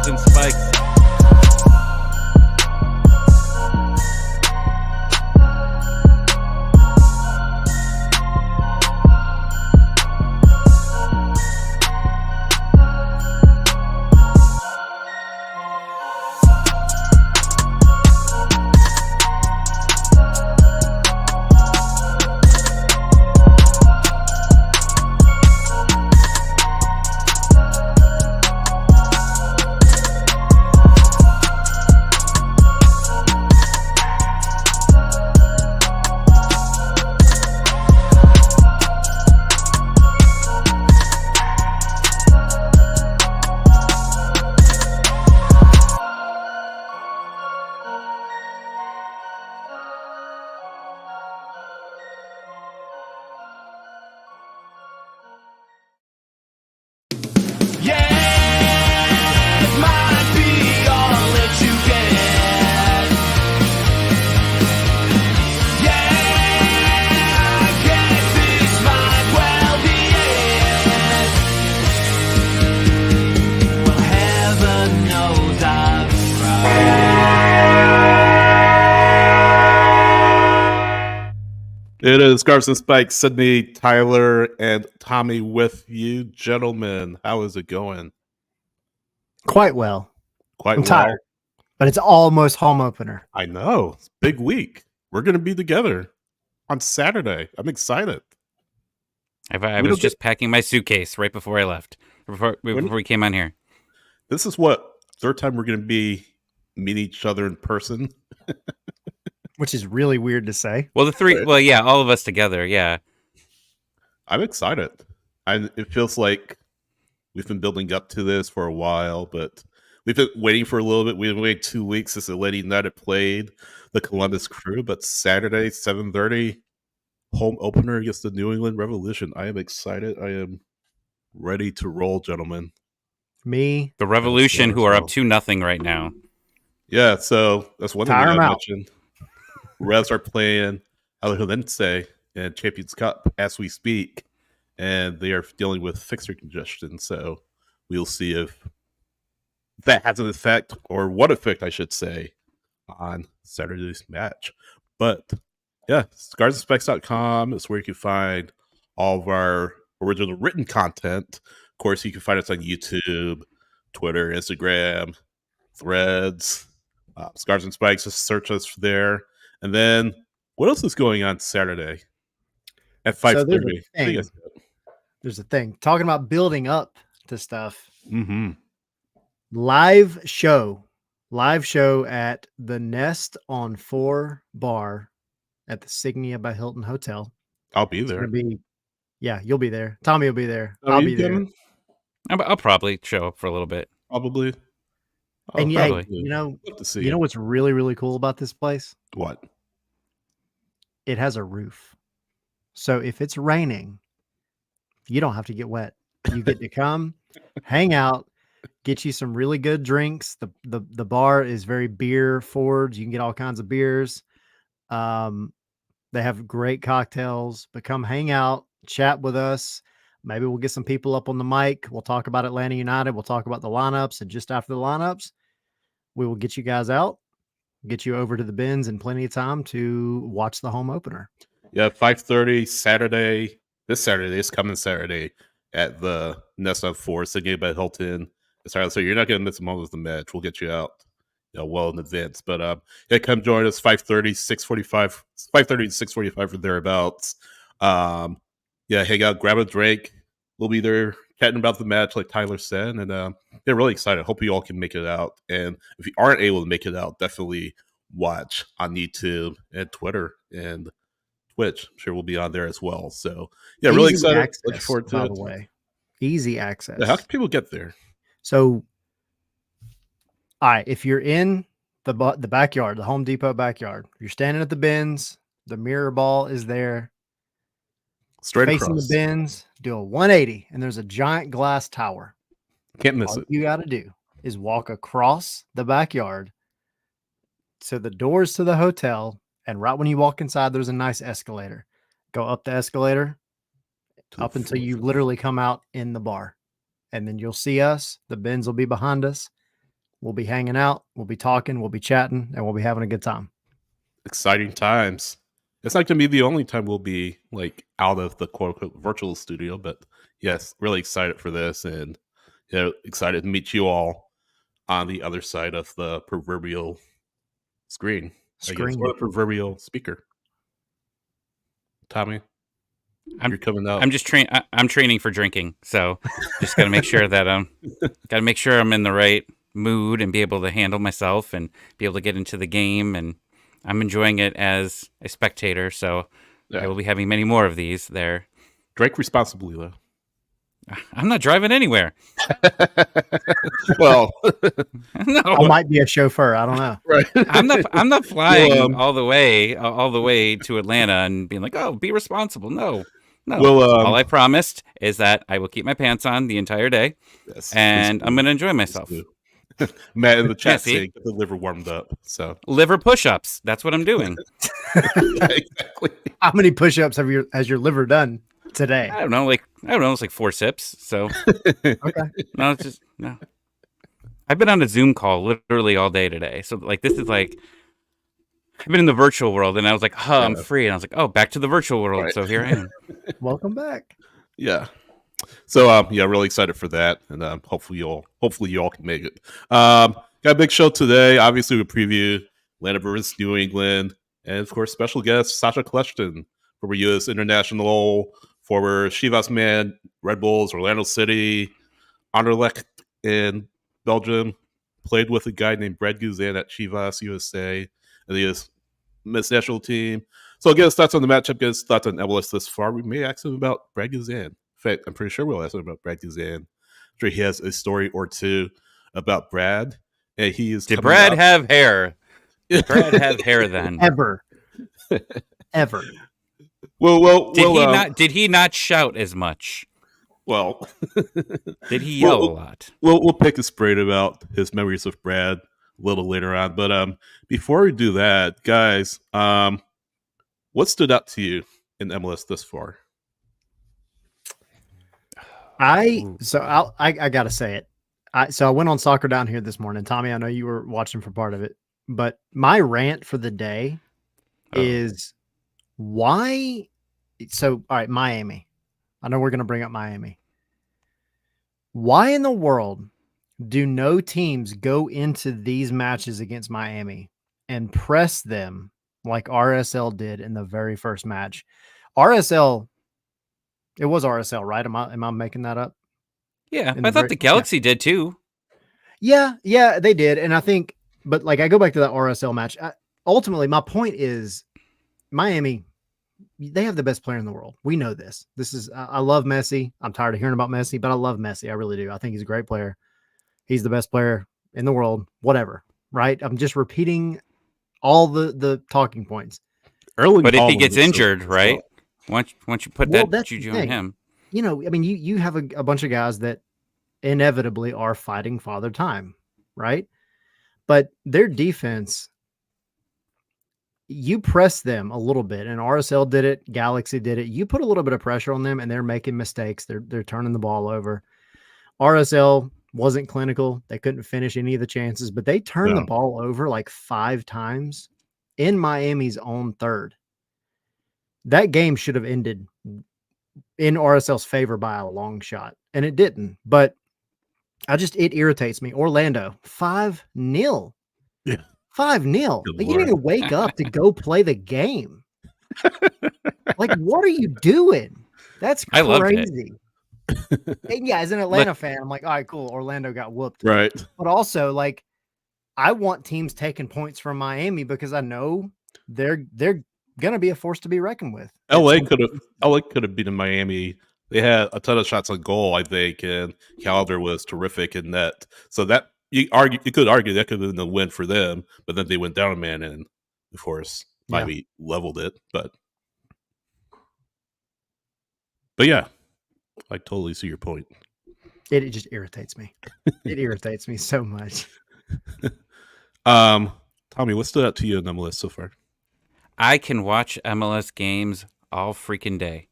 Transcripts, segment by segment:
Scars and Spikes. It is Scars and Spikes, Sydney, Tyler, and Tommy with you, gentlemen. How is it going? Quite well. Quite I'm well. tired, but it's almost home opener. I know. It's a big week. We're going to be together on Saturday. I'm excited. I was just packing my suitcase right before I left, before we came on here. This is what, third time we're going to be meeting each other in person. Which is really weird to say. Well, all of us together, yeah. I'm excited. It feels like we've been building up to this for a while, but we've been waiting for a little bit. We've waited 2 weeks since Atlanta United played the Columbus Crew, but Saturday, 7:30, home opener against the New England Revolution. I am excited. I am ready to roll, gentlemen. Me, the Revolution, who are up 2-0 right now. Yeah, so that's one thing I mentioned. Revs are playing Alajuelense in Champions Cup as we speak, and they are dealing with fixture congestion. So we'll see if that has an effect, or what effect, I should say, on Saturday's match. But yeah, scarsandspikes.com is where you can find all of our original written content. Of course, you can find us on YouTube, Twitter, Instagram, Threads, Scars and Spikes. Just search us there. And then, what else is going on Saturday at 5:30? There's a thing. Talking about building up to stuff. Mm-hmm. Live show at the Nest on 4 bar at the Signia by Hilton Hotel. I'll be there. You'll be there. Tommy will be there. I'll be there. I'll probably show up for a little bit. Probably. And you know what's really, really cool about this place? What? It has a roof. So if it's raining, you don't have to get wet. You get to come, hang out, get you some really good drinks. The bar is very beer forward. You can get all kinds of beers. They have great cocktails, but come hang out, chat with us. Maybe we'll get some people up on the mic. We'll talk about Atlanta United. We'll talk about the lineups. And just after the lineups, we will get you guys out, get you over to the bins in plenty of time to watch the home opener. Yeah, 5:30 Saturday. This coming Saturday at the Nest on 4, Signia by Hilton. So you're not going to miss a moment of the match. We'll get you out well in advance. But come join us 5:30, 6:45, 5:30 to 6:45 or thereabouts. Hang out, grab a drink. We'll be there chatting about the match, like Tyler said, and they're really excited. Hope you all can make it out. And if you aren't able to make it out, definitely watch on YouTube and Twitter and Twitch. I'm sure we'll be on there as well. So really excited. Looking forward to it. By the way, easy access. Yeah, how can people get there? So, all right, if you're in the backyard, the Home Depot backyard, you're standing at the bins, the mirror ball is there. Straight facing across. the bins, do a 180, and there's a giant glass tower. Can't miss it. All you got to do is walk across the backyard to the doors to the hotel, and right when you walk inside, there's a nice escalator. Go up the escalator up until you literally come out in the bar, and then you'll see us. The bins will be behind us. We'll be hanging out. We'll be talking. We'll be chatting, and we'll be having a good time. Exciting times. It's not going to be the only time we'll be like out of the quote unquote virtual studio, but yes, really excited for this, and excited to meet you all on the other side of the proverbial screen. I guess, or the proverbial speaker. Tommy, you're coming out. I'm just I'm training for drinking, so just got to make sure that I'm in the right mood and be able to handle myself and be able to get into the game. And I'm enjoying it as a spectator, so I will be having many more of these there. Drink responsibly, though. I'm not driving anywhere. Well, no. I might be a chauffeur. I don't know. Right. I'm not flying all the way to Atlanta and being like, oh, be responsible. No. Well, all I promised is that I will keep my pants on the entire day, and I'm going to enjoy myself. Matt in the chat saying get the liver warmed up. So liver push-ups. That's what I'm doing. Exactly. How many push-ups has your liver done today? I don't know. It's like 4 sips. So okay. No, it's just no. I've been on a Zoom call literally all day today. So like this is like I've been in the virtual world, and I was like, oh, I'm free, and I was like, oh, back to the virtual world. Right. So here I am. Welcome back. Yeah. So really excited for that, and hopefully you all can make it. Got a big show today. Obviously, we preview Atlanta versus New England, and of course, special guest Sacha Kljestan, former U.S. international, former Chivas man, Red Bulls, Orlando City, Anderlecht in Belgium. Played with a guy named Brad Guzan at Chivas USA and the U.S. men's national team. So get his thoughts on the matchup, get his thoughts on MLS this far. We may ask him about Brad Guzan. In fact, I'm pretty sure we'll ask him about Brad Guzan. I'm sure he has a story or two about Brad. And he is. Did Brad have hair? Did Brad have hair then? Ever. Well. Did he not shout as much? Well, did he yell a lot? We'll pick his brain about his memories of Brad a little later on. But before we do that, guys, what stood out to you in MLS this far? I gotta say it. I went on Soccer Down here this morning. Tommy, I know you were watching for part of it, but my rant for the day is why. So, all right, Miami. I know we're going to bring up Miami. Why in the world do no teams go into these matches against Miami and press them like RSL did in the very first match? RSL. It was RSL, right? Am I making that up? Yeah, I thought the Galaxy did too. Yeah, they did. And I think, but like I go back to that RSL match. Ultimately, my point is Miami, they have the best player in the world. We know this. I love Messi. I'm tired of hearing about Messi, but I love Messi. I really do. I think he's a great player. He's the best player in the world, whatever, right? I'm just repeating all the talking points. But if he gets injured, right? Once you put that juju on him. You know, I mean, you have a bunch of guys that inevitably are fighting father time, right? But their defense, you press them a little bit, and RSL did it, Galaxy did it. You put a little bit of pressure on them, and they're making mistakes. They're turning the ball over. RSL wasn't clinical. They couldn't finish any of the chances, but they turned the ball over like 5 times in Miami's own third. That game should have ended in RSL's favor by a long shot, and it didn't. But it irritates me. Orlando, 5-0. Yeah. 5-0. Like, you need to wake up to go play the game. Like, what are you doing? That's crazy. I loved it. And yeah, as an Atlanta fan, I'm like, all right, cool. Orlando got whooped. Right. But also, like, I want teams taking points from Miami because I know they're gonna be a force to be reckoned with. LA could have beaten Miami. They had a ton of shots on goal, I think, and Calder was terrific in net. So that you could argue that could have been a win for them, but then they went down a man, and of course Miami leveled it. But yeah, I totally see your point. It just irritates me. It irritates me so much. Tommy, what stood out to you in MLS so far? I can watch MLS games all freaking day.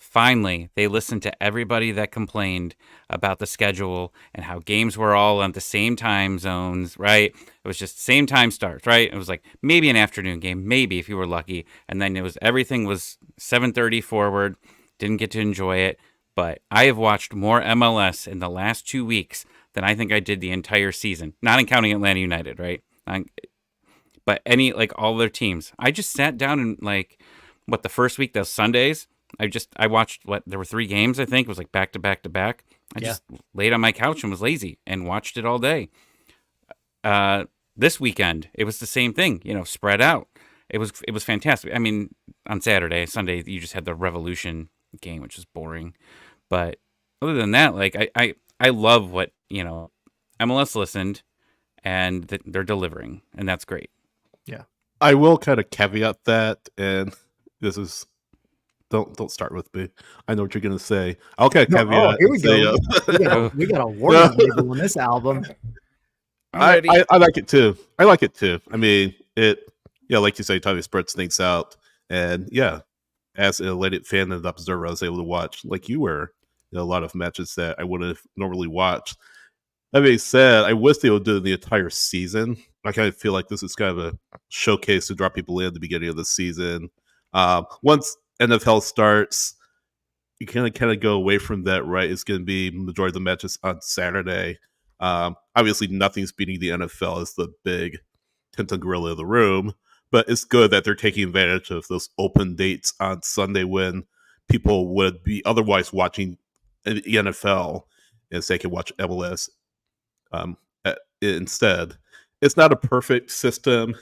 finally, they listened to everybody that complained about the schedule and how games were all on the same time zones, right? It was just same time starts, right? It was like maybe an afternoon game, maybe if you were lucky. And then everything was 7:30 forward. Didn't get to enjoy it. But I have watched more MLS in the last 2 weeks than I think I did the entire season. Not counting Atlanta United, right? But all their teams. I just sat down and the first week, those Sundays, I watched there were 3 games, I think. It was like back to back to back. I just laid on my couch and was lazy and watched it all day. This weekend, it was the same thing, spread out. It was fantastic. I mean, on Sunday, you just had the Revolution game, which is boring. But other than that, I love what, MLS listened and they're delivering, and that's great. Yeah. I will kind of caveat that, and this is don't start with me. I know what you're gonna say. I'll kind of caveat. Here we go. We got a warning label on this album. I like it too. I like it too. I mean, like you say, Tommy spreads things out, and as an Atlantic fan and observer, I was able to watch, like you were, a lot of matches that I wouldn't have normally watched. That being said, I wish they would do the entire season. I kind of feel like this is kind of a showcase to draw people in at the beginning of the season. Once NFL starts, you kind of go away from that, right? It's going to be majority of the matches on Saturday. Obviously, nothing's beating the NFL as the big Tintin gorilla of the room, but it's good that they're taking advantage of those open dates on Sunday when people would be otherwise watching the NFL, and so they can watch MLS instead. It's not a perfect system.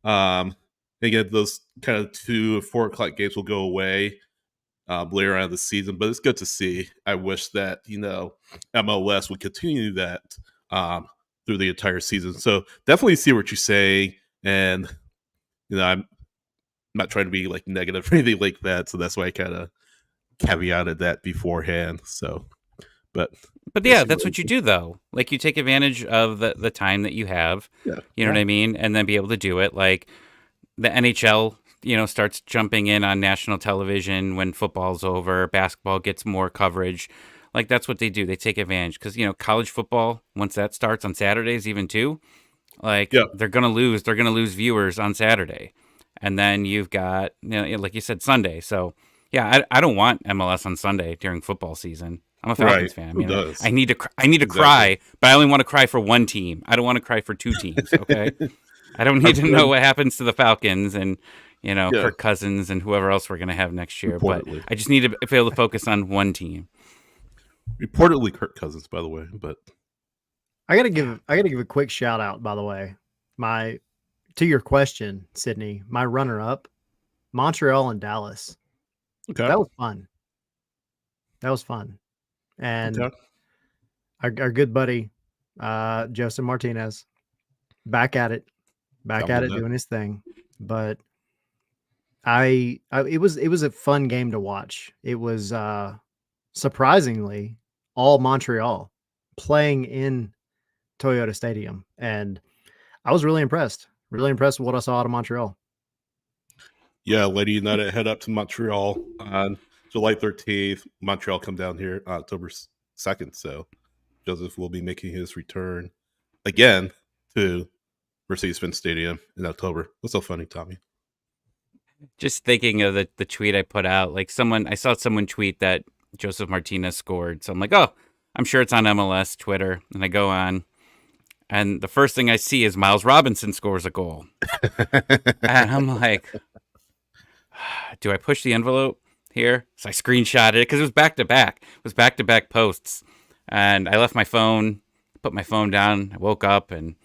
Again, those kind of 2 or 4 o'clock games will go away later on in the season, but it's good to see. I wish that MLS would continue that through the entire season. So definitely see what you're saying, and I'm not trying to be negative or anything like that. So that's why I kind of caveated that beforehand. So, but yeah, that's what you do though. You take advantage of the time that you have. Yeah. You know what I mean, and then be able to do it. Like the NHL, starts jumping in on national television when football's over. Basketball gets more coverage. That's what they do. They take advantage because college football, once that starts on Saturdays, even too, they're gonna lose. They're gonna lose viewers on Saturday, and then you've got like you said, Sunday. So yeah, I don't want MLS on Sunday during football season. I'm a Falcons fan. I need to cry, but I only want to cry for one team. I don't want to cry for 2 teams. Okay, I don't need to know what happens to the Falcons and Kirk Cousins and whoever else we're gonna have next year. But I just need to be able to focus on one team. Reportedly Kirk Cousins, by the way, but I gotta give a quick shout out, by the way. To your question, Sydney, my runner up, Montreal and Dallas. Okay. That was fun. And our good buddy, Joseph Martinez, back at it, doing his thing. But it was a fun game to watch. It was surprisingly all Montreal playing in Toyota Stadium, and I was really impressed with what I saw out of Montreal. Yeah, Lady United head up to Montreal on July 13th. Montreal come down here October 2nd, so Joseph will be making his return again to Mercedes-Benz Stadium in October. What's so funny, Tommy? Just thinking of the tweet I put out, I saw someone tweet that Joseph Martinez scored. So I'm like, oh, I'm sure it's on MLS Twitter. And I go on, and the first thing I see is Miles Robinson scores a goal. And I'm like, do I push the envelope here? So I screenshot it because it was back to back. It was back to back posts. And I left my phone, put my phone down. I woke up, and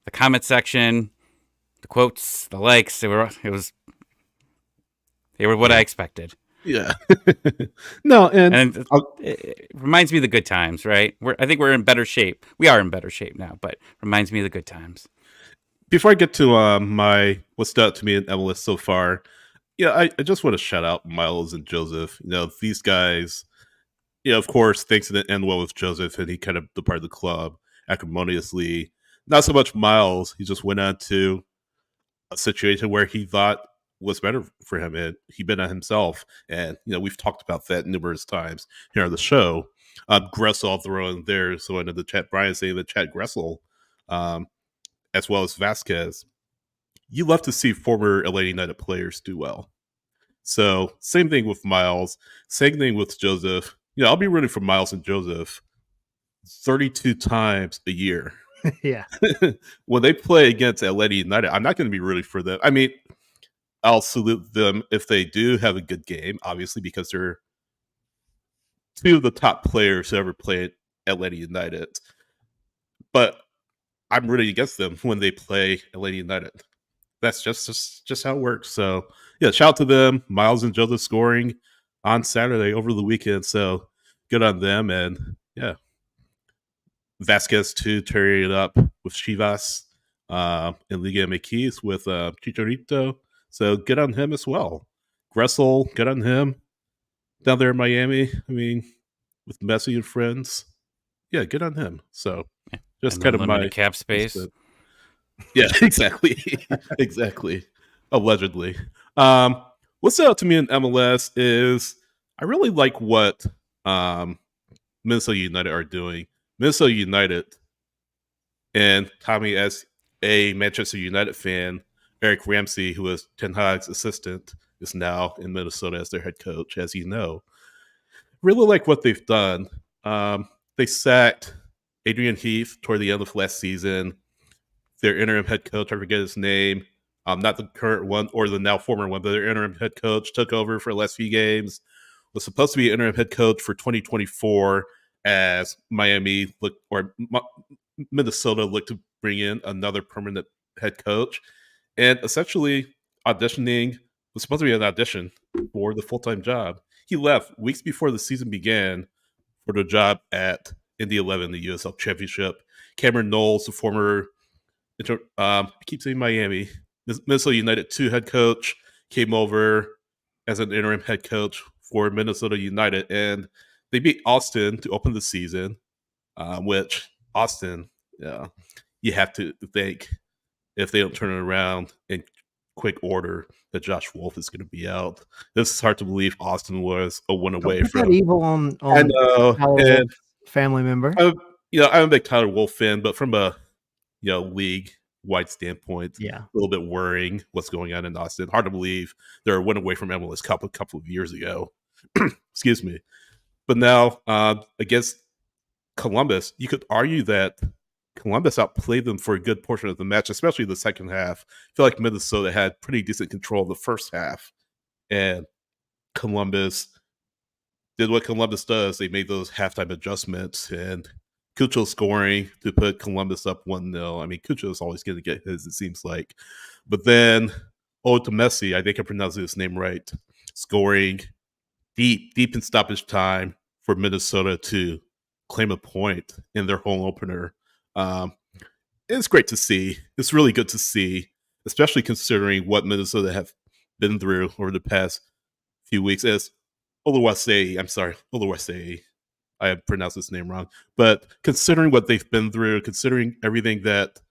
the comment section, the quotes, the likes, they were what I expected. Yeah. No, and it reminds me of the good times, right? I think we're in better shape. We are in better shape now, but reminds me of the good times. Before I get to what stood out to me in MLS so far, I just want to shout out Miles and Joseph. These guys, of course, things didn't end well with Joseph, and he kind of departed the club acrimoniously. Not so much Miles. He just went on to a situation where he thought what's better for him, and he bet on himself. And we've talked about that numerous times here on the show. Gressel, I'll throw in there. So into the chat, Brian saying that Chad Gressel, as well as Vasquez, you love to see former Atlanta United players do well. So same thing with Miles, same thing with Joseph. I'll be rooting for Miles and Joseph 32 times a year. Yeah. When they play against Atlanta United, I'm not going to be rooting for them. I mean, I'll salute them if they do have a good game, obviously, because they're two of the top players who ever played Atlanta United. But I'm rooting against them when they play Atlanta United. That's just how it works. So, yeah, shout out to them. Miles and Joseph scoring on Saturday over the weekend. So, good on them. And, yeah, Vasquez, too, tearing it up with Chivas in Liga MX with Chicharito. So, good on him as well. Gressel, good on him. Down there in Miami, I mean, with Messi and friends. Yeah, good on him. So, just kind of my cap space. Yeah, exactly. Exactly. Allegedly. What stood out to me in MLS is I really like what Minnesota United are doing. Minnesota United, and Tommy, as a Manchester United fan, Eric Ramsey, who was Ten Hag's assistant, is now in Minnesota as their head coach, as you know. Really like what they've done. They sacked Adrian Heath toward the end of last season. Their interim head coach, I forget his name, not the current one or the now former one, but their interim head coach took over for the last few games. Was supposed to be interim head coach for 2024 as Miami Minnesota looked to bring in another permanent head coach, and essentially auditioning was supposed to be an audition for the full-time job. He left weeks before the season began for the job at Indy 11, the USL Championship. Cameron Knowles, the former I keep saying Miami, Minnesota United 2 head coach, came over as an interim head coach for Minnesota United, and they beat Austin to open the season, which Austin, you have to think if they don't turn it around in quick order that Josh Wolf is going to be out. This is hard to believe. Austin was a win away from that evil on I know, and, family member. I'm a big Tyler Wolf fan, but from a league-wide standpoint, a little bit worrying what's going on in Austin. Hard to believe they're a win away from MLS Cup a couple of years ago. Excuse me. But now, against Columbus, you could argue that Columbus outplayed them for a good portion of the match, especially the second half. I feel like Minnesota had pretty decent control of the first half, and Columbus did what Columbus does. They made those halftime adjustments, and Cucho scoring to put Columbus up 1-0. I mean, Cucho is always going to get his, it seems like. But then, to Messi, I think I'm pronouncing his name right, scoring deep in stoppage time for Minnesota to claim a point in their home opener. It's great to see. It's really good to see, especially considering what Minnesota have been through over the past few weeks. As Oluwase, I pronounced his name wrong, but considering what they've been through, considering everything that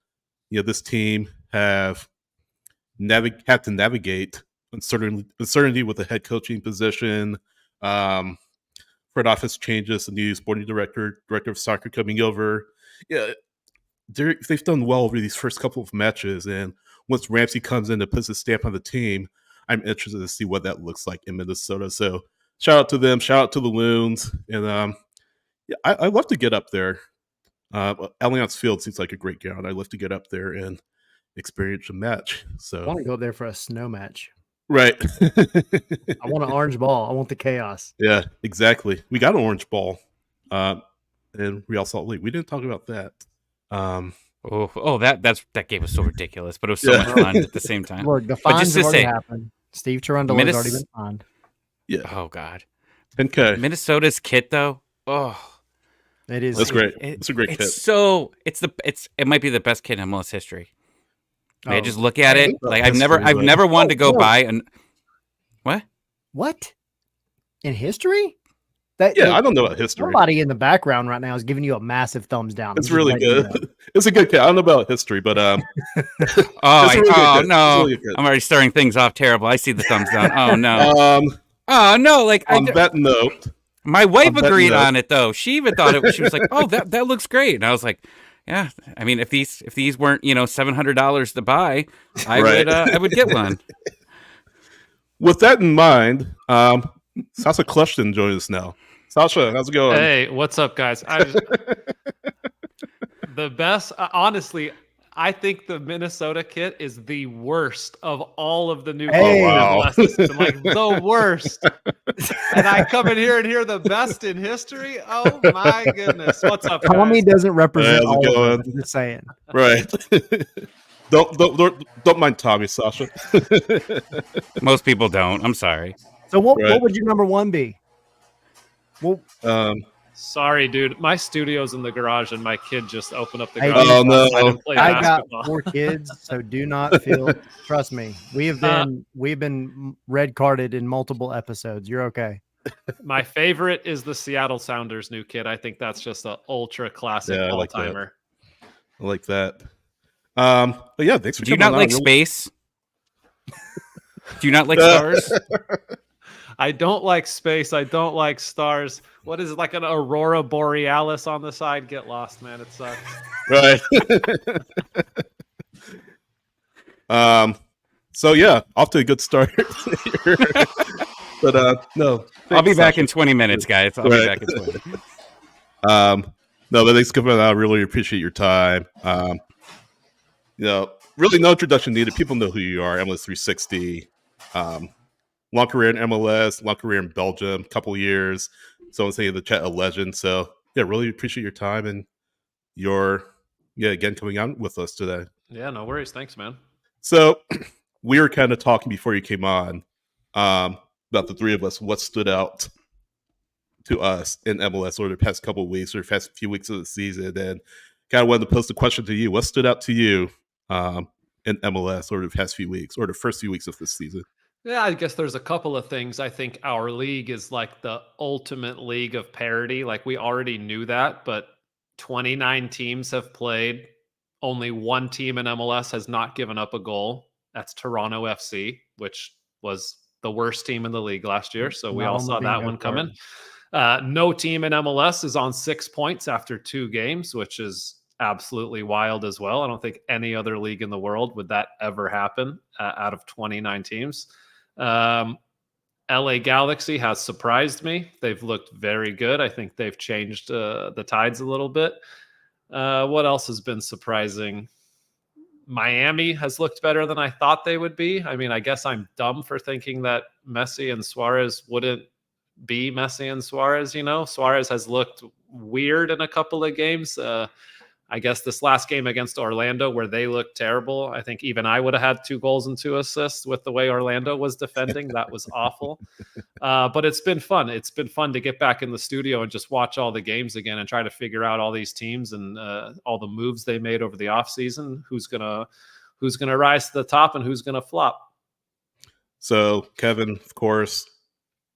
this team had to navigate, uncertainty with the head coaching position, front office changes, the new sporting director of soccer coming over. Yeah, they've done well over these first couple of matches, and once Ramsey comes in and puts a stamp on the team, I'm interested to see what that looks like in Minnesota. So shout out to them, shout out to the Loons, and I love to get up there. Allianz Field seems like a great ground. I love to get up there and experience a match. So I want to go there for a snow match. Right. I want an orange ball. I want the chaos. Yeah, exactly. We got an orange ball in Real Salt Lake. We didn't talk about that. That game was so ridiculous, but it was so much fun at the same time. Look, the fines have already happened. Steve Cherundolo has already been fined. Yeah. Oh God. 10K. Minnesota's kit though. Oh, it is. That's great. It's a great kit. It might be the best kit in MLS history. I just look at it like I've never wanted to go buy and what in history. I don't know about history. Somebody in the background right now is giving you a massive thumbs down. It's really good. It's a good kid. I don't know about history, but no, really I'm already starting things off terrible. I see the thumbs down. Oh no. No, like on that note, my wife agreed on it though. She even thought it. She was like, "Oh, that looks great," and I was like, "Yeah." I mean, if these weren't $700 to buy, I would get one. With that in mind, Sacha Kljestan joins us now. Sacha, how's it going? Hey, what's up, guys? The best, honestly, I think the Minnesota kit is the worst of all of the new MLS systems. Like the worst. And I come in here and hear the best in history. Oh my goodness! What's up, guys? Tommy doesn't represent all of them. I'm just saying. Right. Don't mind Tommy, Sacha. Most people don't. I'm sorry. So what would your number one be? Well, sorry, dude. My studio's in the garage, and my kid just opened up the garage. Oh no! I got 4 kids, so do not feel. Trust me, we've been red carded in multiple episodes. You're okay. My favorite is the Seattle Sounders new kit. I think that's just an ultra classic all timer. I like that. But yeah, thanks for. Do you not like space? Do you not like stars? I don't like space. I don't like stars. What is it, like an aurora borealis on the side? Get lost, man. It sucks. Right. So yeah, off to a good start. But no, I'll be back in 20 minutes, guys. I'll be back in 20. No, but thanks for coming out. I really appreciate your time. Really no introduction needed. People know who you are. MLS 360. Long career in MLS, long career in Belgium, couple years. Someone saying in the chat, a legend. So yeah, really appreciate your time and your again coming on with us today. Yeah, no worries. Thanks, man. So we were kind of talking before you came on about the three of us, what stood out to us in MLS over the past couple of weeks or the past few weeks of the season, and kind of wanted to pose the question to you. What stood out to you in MLS over the past few weeks or the first few weeks of this season? Yeah, I guess there's a couple of things. I think our league is like the ultimate league of parity. Like we already knew that, but 29 teams have played. Only one team in MLS has not given up a goal. That's Toronto FC, which was the worst team in the league last year. So we all saw that one coming. No team in MLS is on 6 points after 2 games, which is absolutely wild as well. I don't think any other league in the world would that ever happen out of 29 teams. LA Galaxy has surprised me. They've looked very good. I think they've changed the tides a little bit. What else has been surprising? Miami has looked better than I thought they would be. I mean, I guess I'm dumb for thinking that Messi and Suarez wouldn't be Messi and Suarez. Suarez has looked weird in a couple of games. I guess this last game against Orlando where they looked terrible, I think even I would have had 2 goals and 2 assists with the way Orlando was defending. That was awful. But it's been fun. It's been fun to get back in the studio and just watch all the games again and try to figure out all these teams and all the moves they made over the offseason, who's gonna rise to the top and who's going to flop. So Kevin, of course,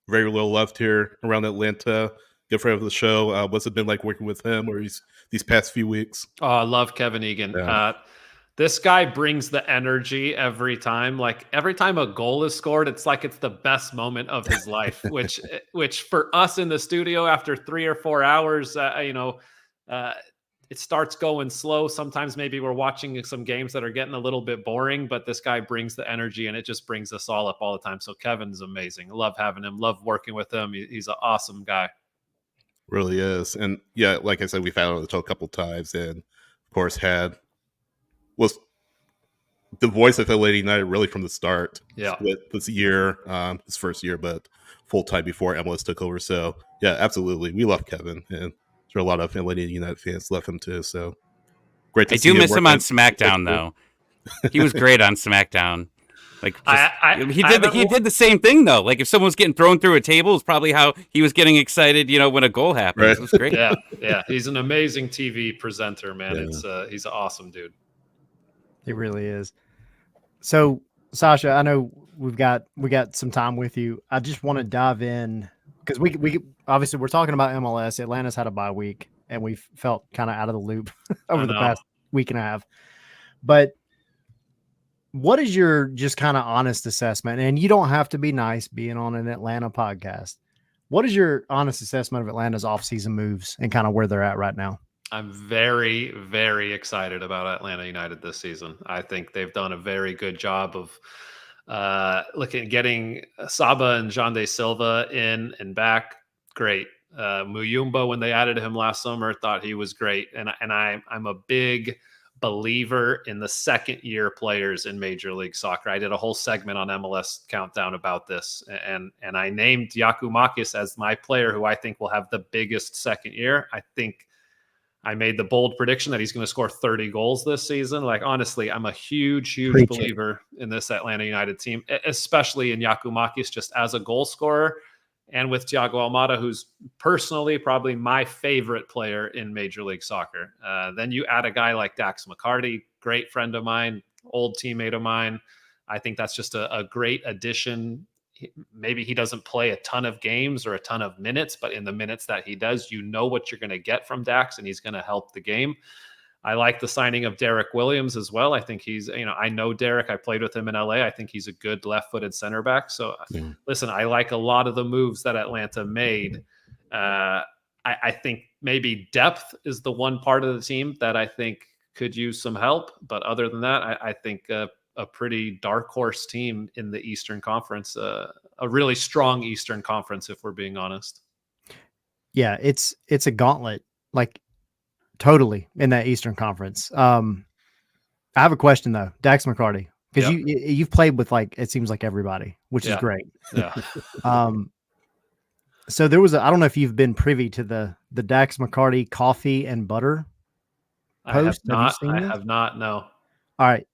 very little left here around Atlanta. Good friend of the show. What's it been like working with him or these past few weeks? Oh, I love Kevin Egan. Yeah. This guy brings the energy every time. Like every time a goal is scored, it's like it's the best moment of his life, which for us in the studio after 3 or 4 hours, it starts going slow. Sometimes maybe we're watching some games that are getting a little bit boring, but this guy brings the energy and it just brings us all up all the time. So Kevin's amazing. I love having him, love working with him. He's an awesome guy. Really is. And yeah, like I said, we've had him on the show a couple times and of course was the voice of LA United really from the start. Yeah. This year, his first year, but full time before MLS took over. So yeah, absolutely. We love Kevin and sure a lot of LA United fans love him too. So great to see him. I do miss him on SmackDown though. He was great on SmackDown. Like he did the same thing though. Like if someone was getting thrown through a table, it's probably how he was getting excited, when a goal happened. Right. It was great. Yeah. He's an amazing TV presenter, man. Yeah. He's an awesome dude. He really is. So Sacha, I know we got some time with you. I just want to dive in because we obviously we're talking about MLS. Atlanta's had a bye week, and we felt kind of out of the loop over the past week and a half. But what is your just kind of honest assessment? And you don't have to be nice being on an Atlanta podcast. What is your honest assessment of Atlanta's offseason moves and kind of where they're at right now? I'm very, very excited about Atlanta United this season. I think they've done a very good job of getting Saba and Jean de Silva in and back. Great. Muyumba, when they added him last summer, thought he was great. And I'm a big believer in the second-year players in Major League Soccer. I did a whole segment on MLS Countdown about this, and I named Giakoumakis as my player who I think will have the biggest second year. I think I made the bold prediction that he's going to score 30 goals this season. Like, honestly, I'm a huge believer in this Atlanta United team, especially in Giakoumakis just as a goal scorer, and with Thiago Almada, who's personally probably my favorite player in Major League Soccer. Then you add a guy like Dax McCarty, great friend of mine, old teammate of mine. I think that's just a great addition. Maybe he doesn't play a ton of games or a ton of minutes, but in the minutes that he does, you know what you're going to get from Dax, and he's going to help the game. I like the signing of Derek Williams as well. I think he's, I know Derek. I played with him in LA. I think he's a good left-footed center back. So listen, I like a lot of the moves that Atlanta made. I think maybe depth is the one part of the team that I think could use some help. But other than that, I think a pretty dark horse team in the Eastern Conference, a really strong Eastern Conference, if we're being honest. Yeah, it's a gauntlet, like totally in that Eastern Conference. I have a question though, Dax McCarty, because you've played with it seems like everybody, which is great. Yeah. So there was I don't know if you've been privy to the Dax McCarty coffee and butter post. I have not. No. All right.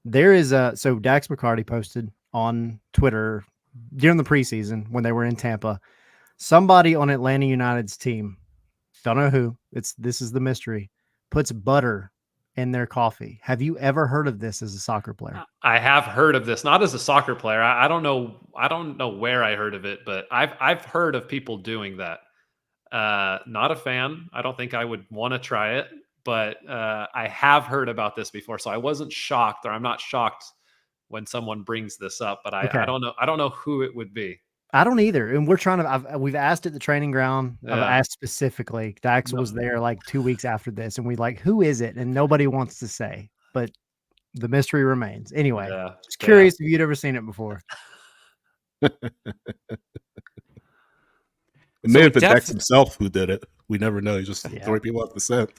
There is so Dax McCarty posted on Twitter during the preseason when they were in Tampa. Somebody on Atlanta United's team, don't know who, this is the mystery, puts butter in their coffee. Have you ever heard of this as a soccer player? I have heard of this, not as a soccer player. I don't know where I heard of it, but I've heard of people doing that. Not a fan. I don't think I would want to try it, but I have heard about this before, so I wasn't shocked, or I'm not shocked when someone brings this up. But I don't know. I don't know who it would be. I don't either. And we're trying to, we've asked at the training ground. Yeah. I've asked specifically. Dax was there 2 weeks after this, and we who is it? And nobody wants to say, but the mystery remains. Anyway, just curious if you'd ever seen it before. It may have been Dax himself who did it. We never know. He's just throwing people off the scent.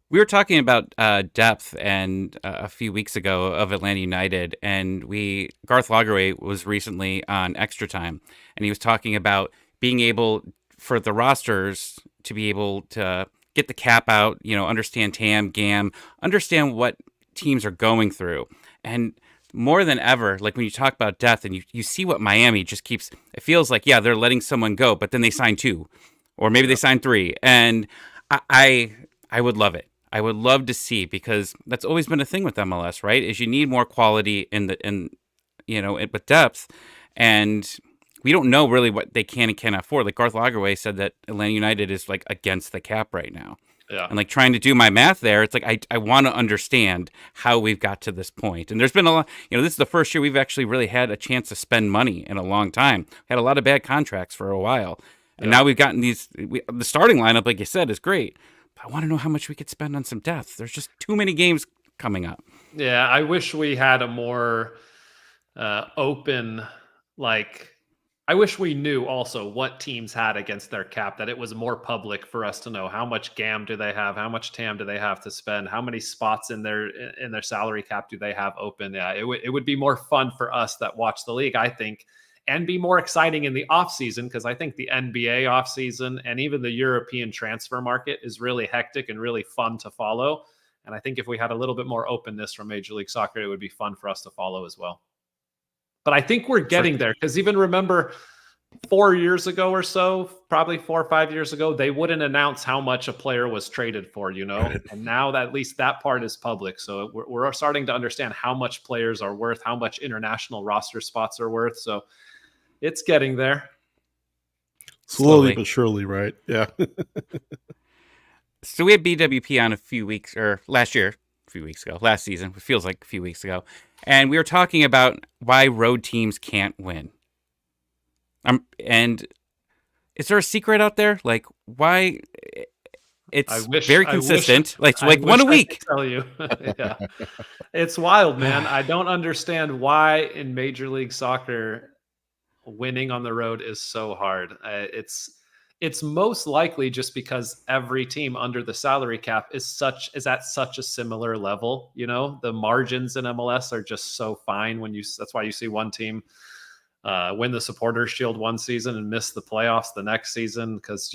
We were talking about depth and a few weeks ago of Atlanta United, and Garth Lagerwey was recently on Extra Time, and he was talking about being able for the rosters to be able to get the cap out, understand TAM, GAM, understand what teams are going through. And more than ever, when you talk about depth and you see what Miami just keeps, it feels like, they're letting someone go, but then they sign 2, or maybe they sign 3. And I would love it. I would love to see, because that's always been a thing with MLS, right? Is you need more quality with depth, and we don't know really what they can and cannot afford. Like Garth Lagerwey said that Atlanta United is against the cap right now. Yeah. And trying to do my math there, it's I want to understand how we've got to this point. And there's been a lot, this is the first year we've actually really had a chance to spend money in a long time. Had a lot of bad contracts for a while. And now we've gotten the starting lineup, like you said, is great. I want to know how much we could spend on some depth. There's just too many games coming up. Yeah, I wish we had a more open, I wish we knew also what teams had against their cap, that it was more public for us to know how much GAM do they have, how much TAM do they have to spend, how many spots in their salary cap do they have open. Yeah, it would be more fun for us that watch the league, I think, and be more exciting in the offseason, because I think the NBA offseason and even the European transfer market is really hectic and really fun to follow. And I think if we had a little bit more openness from Major League Soccer, it would be fun for us to follow as well. But I think we're getting there, because even remember 4 years ago or so, probably 4 or 5 years ago, they wouldn't announce how much a player was traded for, And now that at least that part is public. So we're starting to understand how much players are worth, how much international roster spots are worth. So it's getting there. Slowly but surely, right? Yeah. So we had BWP on last season. It feels like a few weeks ago. And we were talking about why road teams can't win. And is there a secret out there? Like why it's very consistent. Like one a week. I tell you. Yeah. It's wild, man. I don't understand why in Major League Soccer winning on the road is so hard. It's most likely just because every team under the salary cap is at such a similar level. You know, the margins in MLS are just so fine that's why you see one team win the Supporters Shield one season and miss the playoffs the next season because,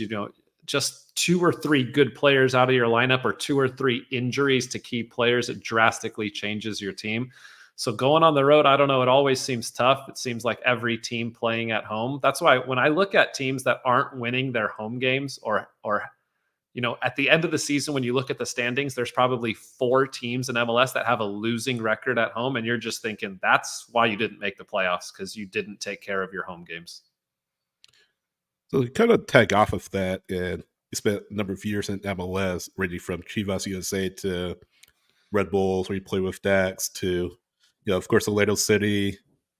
just 2 or 3 good players out of your lineup or 2 or 3 injuries to key players, it drastically changes your team. So going on the road, I don't know. It always seems tough. It seems like every team playing at home. That's why when I look at teams that aren't winning their home games or at the end of the season, when you look at the standings, there's probably 4 teams in MLS that have a losing record at home. And you're just thinking that's why you didn't make the playoffs, because you didn't take care of your home games. So you kind of tag off of that, and you spent a number of years in MLS, ranging from Chivas USA to Red Bulls, where you play with Dax, to of course, Laredo City,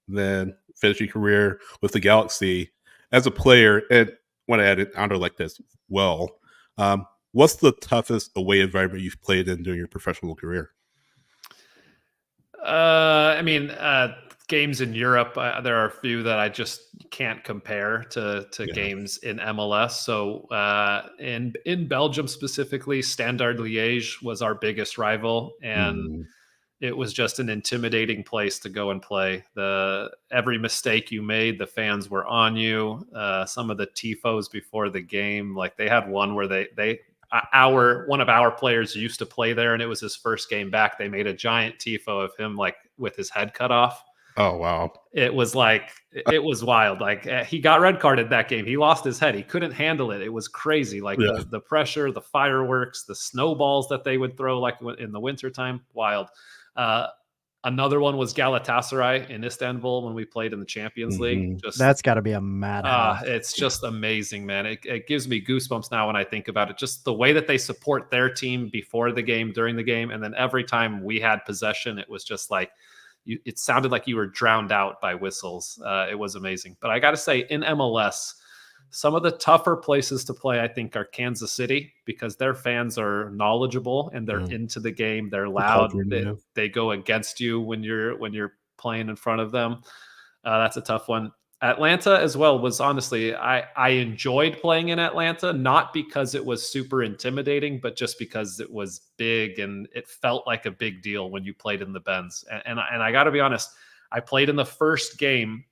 then finish your career with the Galaxy. As a player, and want to add an honor like this, what's the toughest away environment you've played in during your professional career? Games in Europe, there are a few that I just can't compare to games in MLS. So in Belgium specifically, Standard Liège was our biggest rival, and it was just an intimidating place to go and play. Every mistake you made, the fans were on you. Some of the tifos before the game, like they had one where one of our players used to play there, and it was his first game back. They made a giant tifo of him, like with his head cut off. Oh, wow. It was wild. Like he got red carded that game. He lost his head. He couldn't handle it. It was crazy. Like the pressure, the fireworks, the snowballs that they would throw like in the wintertime. Wild. Another one was Galatasaray in Istanbul when we played in the Champions League. That's got to be a madhouse. It's just amazing, man. It gives me goosebumps now when I think about it. Just the way that they support their team before the game, during the game, and then every time we had possession, it was just like it sounded like you were drowned out by whistles. It was amazing. But I got to say, in MLS, some of the tougher places to play, I think, are Kansas City, because their fans are knowledgeable and they're into the game. They're loud. They go against you when you're playing in front of them. That's a tough one. Atlanta as well was honestly, I enjoyed playing in Atlanta, not because it was super intimidating, but just because it was big and it felt like a big deal when you played in the Benz. And I got to be honest, I played in the first game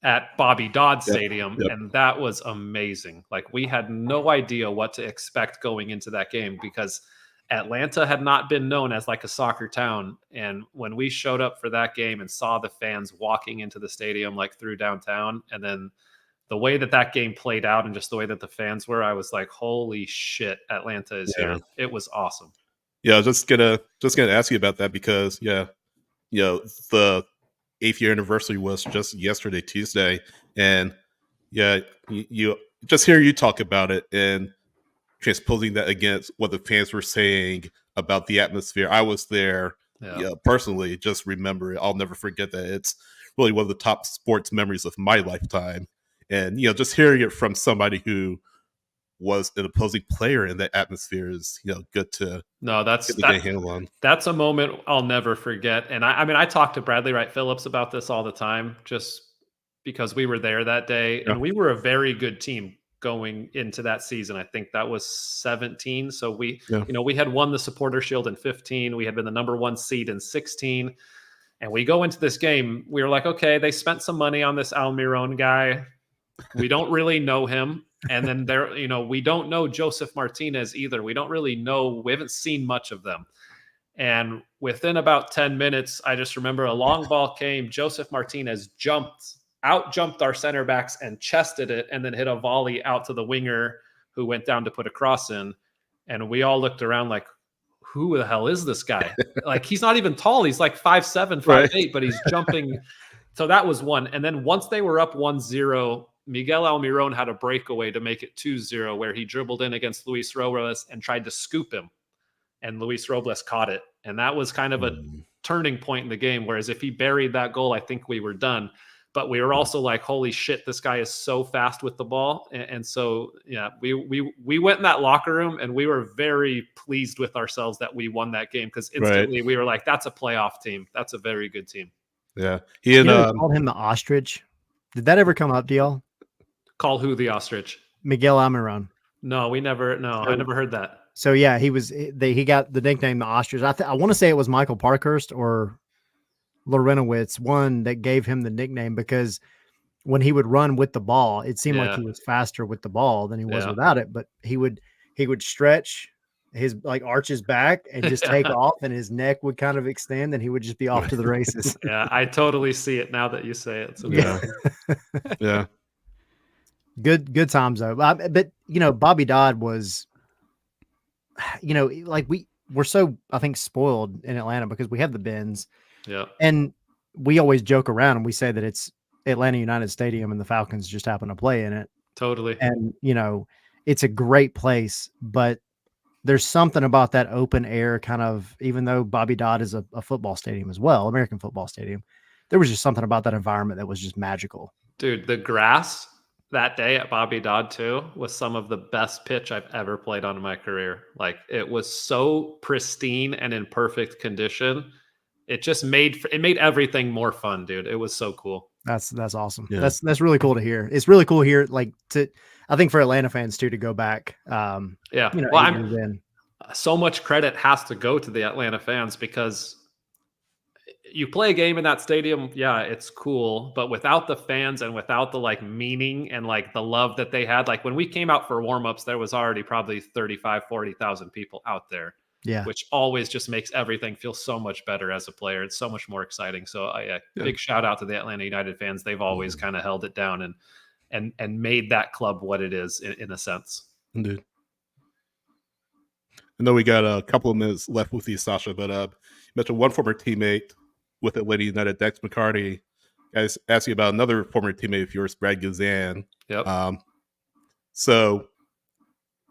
at Bobby Dodd Stadium, and that was amazing. Like we had no idea what to expect going into that game because Atlanta had not been known as like a soccer town. And when we showed up for that game and saw the fans walking into the stadium, like through downtown, and then the way that game played out and just the way that the fans were, I was like, holy shit, Atlanta is here. It was awesome. Yeah. I was just gonna ask you about that because the 8th year anniversary was just yesterday, Tuesday. And you just hear you talk about it and transposing that against what the fans were saying about the atmosphere. I was there personally, just remember it. I'll never forget that. It's really one of the top sports memories of my lifetime. And, just hearing it from somebody who was an opposing player in that atmosphere is, good to get a handle on. That's a moment I'll never forget. And I talk to Bradley Wright Phillips about this all the time, just because we were there that day and we were a very good team going into that season. I think that was 17. So we had won the Supporter Shield in 15. We had been the number 1 seed in 16. And we go into this game, we were like, okay, they spent some money on this Almiron guy. We don't really know him. And then we don't know Joseph Martinez either. We don't really know. We haven't seen much of them. And within about 10 minutes, I just remember a long ball came. Joseph Martinez out-jumped our center backs and chested it and then hit a volley out to the winger who went down to put a cross in. And we all looked around like, who the hell is this guy? Like, he's not even tall. He's like 5'7", 5'8", but he's jumping So that was one. And then once they were up 1-0, Miguel Almiron had a breakaway to make it 2-0, where he dribbled in against Luis Robles and tried to scoop him. And Luis Robles caught it. And that was kind of a turning point in the game. Whereas if he buried that goal, I think we were done. But we were also like, holy shit, this guy is so fast with the ball. And so, yeah, we went in that locker room and we were very pleased with ourselves that we won that game, because instantly we were like, that's a playoff team. That's a very good team. Yeah. He had, called him the ostrich. Did that ever come up to y'all? Call who the ostrich? Miguel Almiron. No, I never heard that. So yeah, he got the nickname the ostrich. I want to say it was Michael Parkhurst or Lorenowitz, one that gave him the nickname, because when he would run with the ball, it seemed like he was faster with the ball than he was without it. But he would stretch his arch his back and just take off, and his neck would kind of extend, and he would just be off to the races. Yeah, I totally see it now that you say it. So yeah. Good times though. But Bobby Dodd was, we're so, I think, spoiled in Atlanta because we have the Benz. Yeah. And we always joke around and we say that it's Atlanta United Stadium and the Falcons just happen to play in it. Totally. And, it's a great place, but there's something about that open air kind of, even though Bobby Dodd is a football stadium as well, American football stadium, there was just something about that environment that was just magical. Dude, the grass that day at Bobby Dodd too was some of the best pitch I've ever played on in my career. Like, it was so pristine and in perfect condition. It just made everything more fun, dude. It was so cool. That's awesome. Yeah. That's really cool to hear. It's really cool here, I think for Atlanta fans too, to go back. So much credit has to go to the Atlanta fans, because you play a game in that stadium. Yeah, it's cool. But without the fans and without the meaning and the love that they had, when we came out for warmups, there was already probably 35, 40,000 people out there. Yeah. Which always just makes everything feel so much better as a player. It's so much more exciting. So big shout out to the Atlanta United fans. They've always kind of held it down and made that club what it is in a sense. Indeed. I know we got a couple of minutes left with you, Sacha, but you mentioned one former teammate with Atlanta United, Dex McCarty. Guys, ask you about another former teammate of yours, Brad Guzan. Yep. So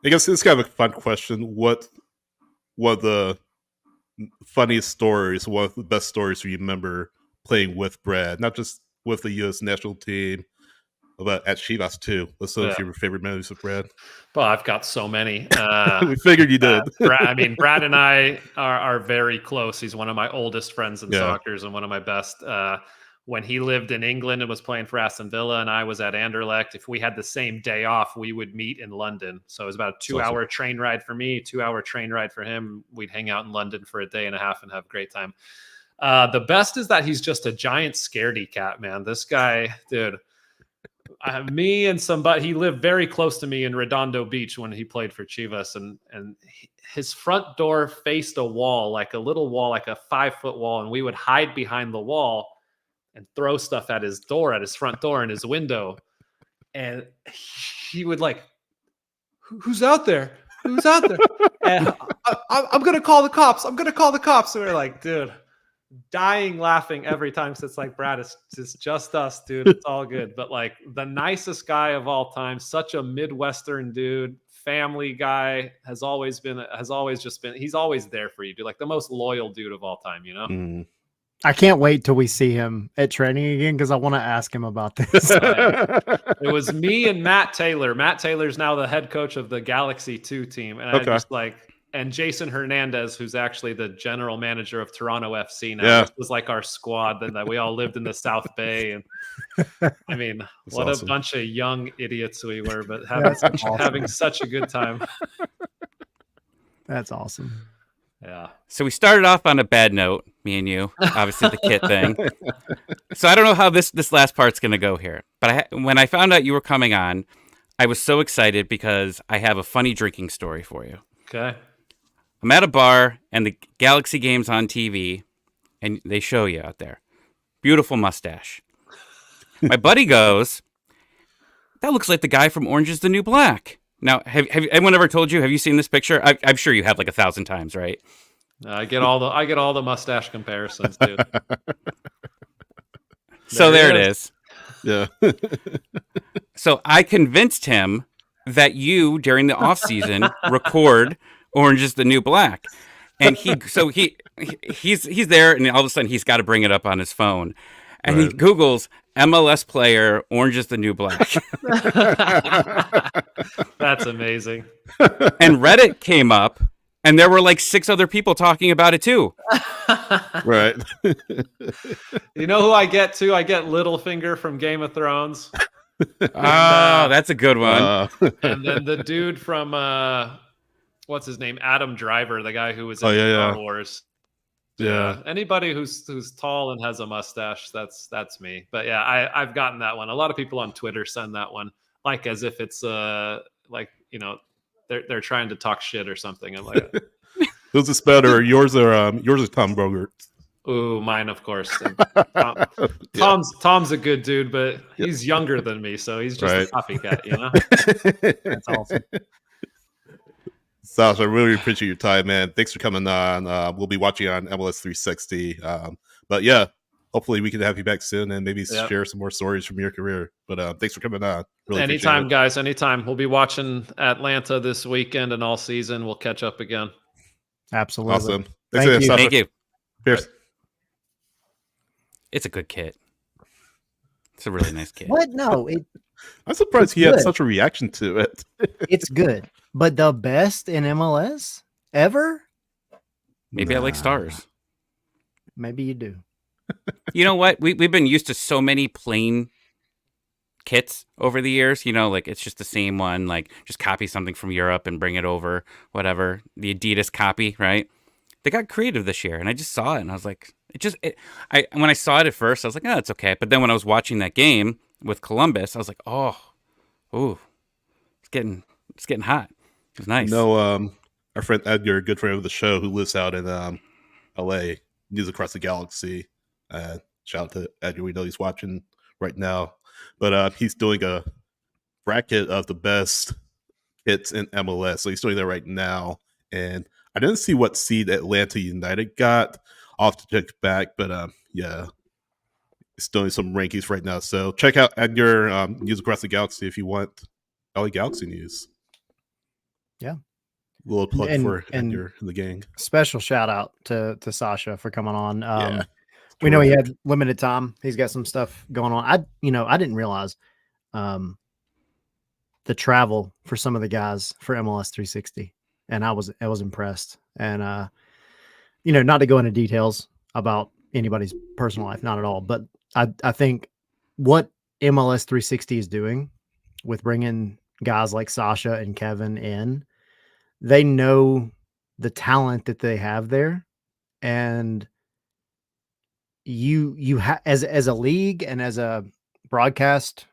I guess it's kind of a fun question. What of the funniest stories, one of the best stories you remember playing with Brad, not just with the U.S. national team, but at Chivas too? Let's know your favorite memories with Brad. Well, I've got so many. We figured you did. Brad and I are very close. He's one of my oldest friends in soccer and one of my best. When he lived in England and was playing for Aston Villa and I was at Anderlecht, if we had the same day off, we would meet in London. So it was about a 2-hour train ride for me, 2-hour train ride for him. We'd hang out in London for a day and a half and have a great time. The best is that he's just a giant scaredy cat, man. This guy, dude. Me and somebody, he lived very close to me in Redondo Beach when he played for Chivas, and his front door faced a wall, like a little wall, like a 5-foot wall, and we would hide behind the wall and throw stuff at his door, at his front door and his window, and he would who's out there? Who's out there? And I'm gonna call the cops. I'm gonna call the cops. And we're like, dude, dying laughing every time. So it's Brad, it's just us, dude. It's all good. But the nicest guy of all time, such a Midwestern dude, family guy, he's always there for you, dude. The most loyal dude of all time, I can't wait till we see him at training again, because I want to ask him about this. It was me and Matt Taylor. Matt Taylor's now the head coach of the Galaxy 2 team. And I just and Jason Hernandez, who's actually the general manager of Toronto FC now. Yeah. This was our squad. Then we all lived in the South Bay. And I mean, what awesome. A bunch of young idiots we were, but having such a good time. That's awesome. Yeah. So we started off on a bad note, me and you, obviously the kit thing. So I don't know how this last part's going to go here, but when I found out you were coming on, I was so excited because I have a funny drinking story for you. Okay. I'm at a bar and the Galaxy game's on TV and they show you out there. Beautiful mustache. My buddy goes, that looks like the guy from Orange is the New Black. Now, have anyone ever told you? Have you seen this picture? I'm sure you have 1,000 times, right? I get all the mustache comparisons, dude. So there it is. Yeah. So I convinced him that you, during the off season, record Orange is the New Black. And he's there, and all of a sudden he's got to bring it up on his phone. And he Googles MLS player, Orange is the New Black. That's amazing. And Reddit came up, and there were like 6 other people talking about it too. Right. You know who I get too? I get Littlefinger from Game of Thrones. That's a good one. And then the dude from what's his name? Adam Driver, the guy who was in Star Wars. Yeah. Anybody who's tall and has a mustache, that's me. But yeah, I've gotten that one. A lot of people on Twitter send that one, like as if it's like, you know, they're trying to talk shit or something. I'm like, who's this better? Yours is Tom Bogert. Ooh, mine, of course. Tom's a good dude, but he's younger than me, so he's just a copycat, you know? That's awesome. Sacha, I really appreciate your time, man. Thanks for coming on. We'll be watching on MLS 360. But yeah, hopefully we can have you back soon and maybe share some more stories from your career. But thanks for coming on. Really anytime, guys. Anytime. We'll be watching Atlanta this weekend and all season. We'll catch up again. Absolutely. Awesome. Thank you. Thank you. Cheers. It's a good kit. It's a really nice kit. What? No. I'm surprised he had such a reaction to it. It's good. But the best in MLS ever? Maybe I like stars. Maybe you do. You know what? We've been used to so many plain kits over the years. You know, like it's just the same one. Like just copy something from Europe and bring it over. Whatever. The Adidas copy, right? They got creative this year, and I just saw it, and I was like, when I saw it at first, I was like, oh, it's okay. But then when I was watching that game with Columbus, I was like, it's getting hot. It was nice. Our friend Edgar, a good friend of the show, who lives out in LA, News Across the Galaxy. Shout out to Edgar. We know he's watching right now. But he's doing a bracket of the best hits in MLS. So he's doing that right now. And I didn't see what seed Atlanta United got. I'll have to check back. But yeah, it's doing some rankings right now. So check out Edgar, News Across the Galaxy, if you want LA Galaxy news. Yeah. A little plug for Edgar and the gang. Special shout out to Sacha for coming on. We know he had limited time. He's got some stuff going on. I didn't realize the travel for some of the guys for MLS 360, and I was impressed. And not to go into details about anybody's personal life, not at all. But I think what MLS 360 is doing with bringing guys like Sacha and Kevin in, they know the talent that they have there, and you as a league and as a broadcast,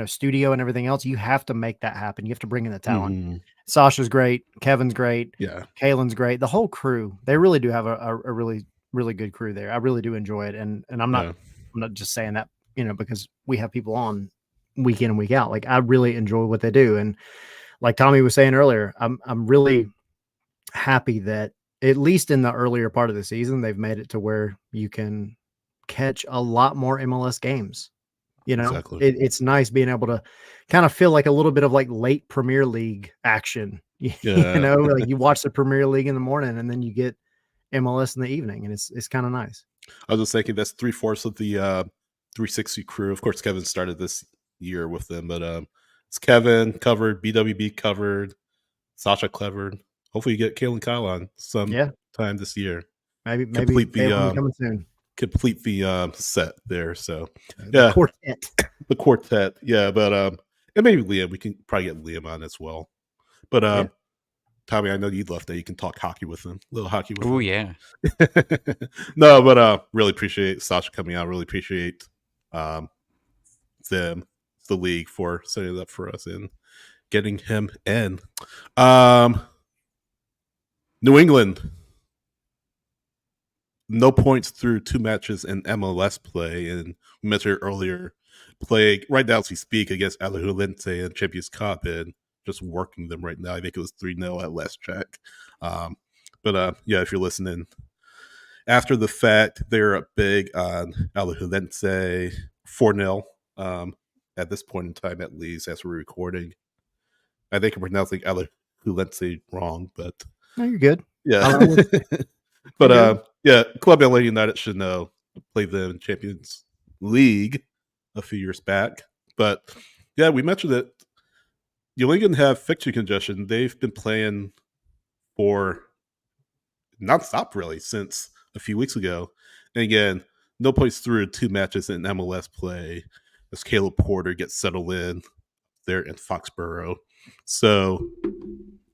studio and everything else, you have to make that happen. You have to bring in the talent. Mm-hmm. Sacha's great, Kevin's great, Kalen's great. The whole crew, they really do have a really, really good crew there. I really do enjoy it, and I'm not just saying that because we have people on week in and week out. Like, I really enjoy what they do, and like Tommy was saying earlier, I'm really happy that at least in the earlier part of the season, they've made it to where you can catch a lot more MLS games. Exactly. It's nice being able to kind of feel like a little bit of like late Premier League action. Like you watch the Premier League in the morning and then you get MLS in the evening, and it's kind of nice. I was just thinking that's 3/4 of the 360 crew. Of course, Kevin started this year with them, but it's Kevin covered, BWB covered, Sacha covered. Hopefully, you get Kalen Kyle on some time this year. Maybe coming soon. Complete the set there. So the quartet. Yeah, but and maybe Liam. We can probably get Liam on as well. But Tommy, I know you'd love that. You can talk hockey with him, a little hockey with him. Oh yeah. No, but really appreciate Sacha coming out. Really appreciate them, the league, for setting it up for us and getting him in. New England, no points through 2 matches in MLS play, and we mentioned earlier, play right now as we speak against Alajuelense in Champions Cup, and just working them right now. I think it was 3-0 at last check. But if you're listening after the fact, they're up big on Alajuelense. 4-0 at this point in time, at least, as we're recording. I think I'm pronouncing Alajuelense wrong, but no, you're good. yeah. But yeah, Club LA United should know. Played them in Champions League a few years back. But yeah, we mentioned that New England have fixture congestion. They've been playing for nonstop, really, since a few weeks ago. And again, no points through 2 matches in MLS play as Caleb Porter gets settled in there in Foxborough. So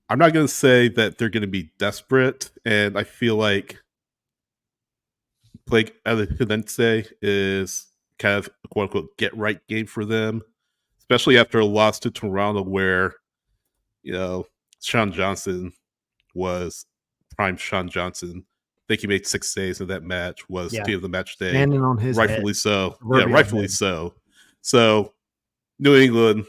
I'm not going to say that they're going to be desperate, and I feel like play Alajuelense is kind of a quote-unquote get-right game for them, especially after a loss to Toronto where, Sean Johnson was prime Sean Johnson. I think he made 6 saves in that match, was team of the match day. Standing on his rightfully head. so. Yeah, rightfully so. So New England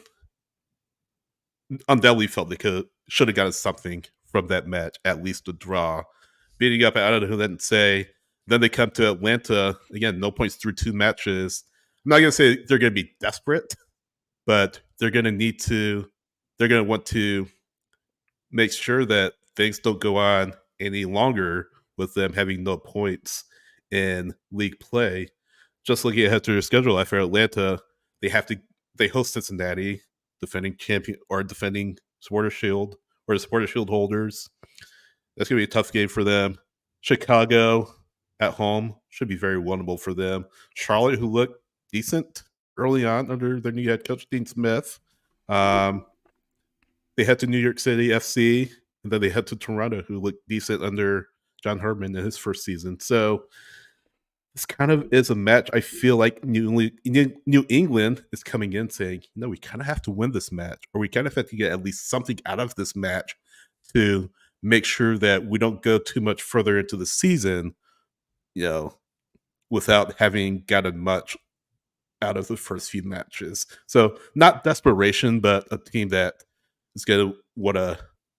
undoubtedly felt they should have gotten something from that match, at least a draw. Beating up Alajuelense, then they come to Atlanta. Again, no points through 2 matches. I'm not going to say they're going to be desperate, but they're going to want to make sure that things don't go on any longer with them having no points in league play. Just looking ahead to their schedule after Atlanta, they host Cincinnati, defending champion or defending Supporter Shield or the Supporter Shield holders. That's going to be a tough game for them. Chicago at home should be very winnable for them. Charlotte, who looked decent early on under their new head coach, Dean Smith. They head to New York City FC, and then they head to Toronto, who looked decent under John Herdman in his first season. So this kind of is a match I feel like New England is coming in saying, we kind of have to win this match, or we kind of have to get at least something out of this match to make sure that we don't go too much further into the season, without having gotten much out of the first few matches. So not desperation, but a team that is going to want to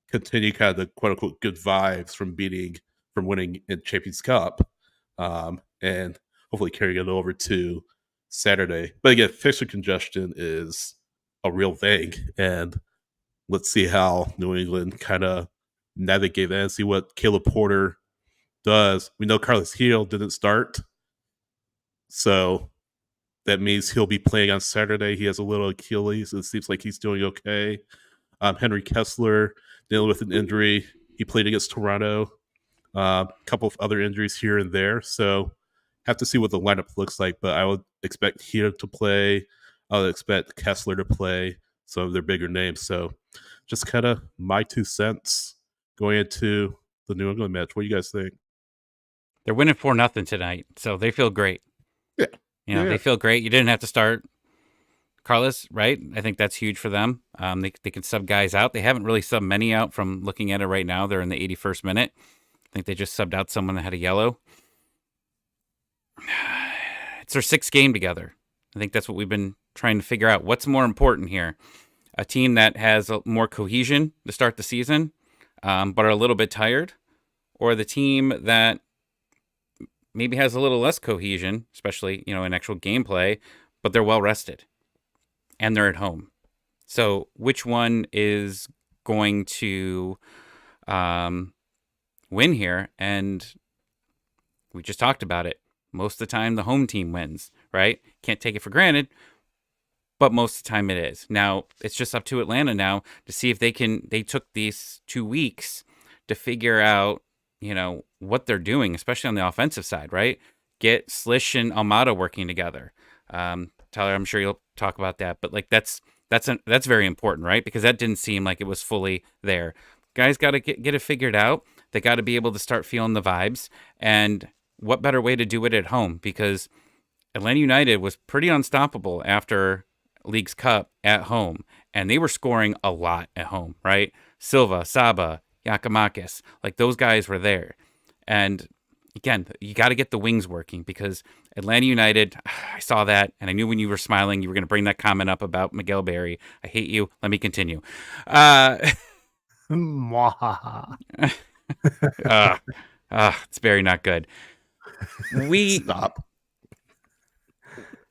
continue kind of the quote unquote good vibes from winning in Champions Cup, and hopefully carrying it over to Saturday. But again, fixture congestion is a real thing, and let's see how New England kind of navigate that and see what Caleb Porter does. We know Carlos Gil didn't start, so that means he'll be playing on Saturday. He has a little Achilles. It seems like he's doing okay. Henry Kessler dealing with an injury. He played against Toronto. A couple of other injuries here and there. So have to see what the lineup looks like. But I would expect Gil to play. I would expect Kessler to play. Some of their bigger names. So just kind of my 2 cents going into the New England match. What do you guys think? They're winning 4-0 tonight, so they feel great. Yeah. They feel great. You didn't have to start Carlos, right? I think that's huge for them. They can sub guys out. They haven't really subbed many out from looking at it right now. They're in the 81st minute. I think they just subbed out someone that had a yellow. It's their 6th game together. I think that's what we've been trying to figure out. What's more important here? A team that has more cohesion to start the season, but are a little bit tired, or the team that maybe has a little less cohesion, especially, in actual gameplay, but they're well rested and they're at home. So which one is going to win here? And we just talked about it. Most of the time, the home team wins, right? Can't take it for granted, but most of the time it is. Now, it's just up to Atlanta now to see if they took these 2 weeks to figure out, what they're doing, especially on the offensive side, right? Get Slish and Almada working together. Tyler, I'm sure you'll talk about that, but that's very important, right? Because that didn't seem like it was fully there. Guys got to get it figured out. They got to be able to start feeling the vibes, and what better way to do it at home? Because Atlanta United was pretty unstoppable after League's Cup at home, and they were scoring a lot at home, right? Silva, Saba, Giakoumakis, those guys were there. And again, you got to get the wings working, because Atlanta United, I saw that, and I knew when you were smiling, you were going to bring that comment up about Miguel Berry. I hate you. Let me continue. It's very not good. Stop.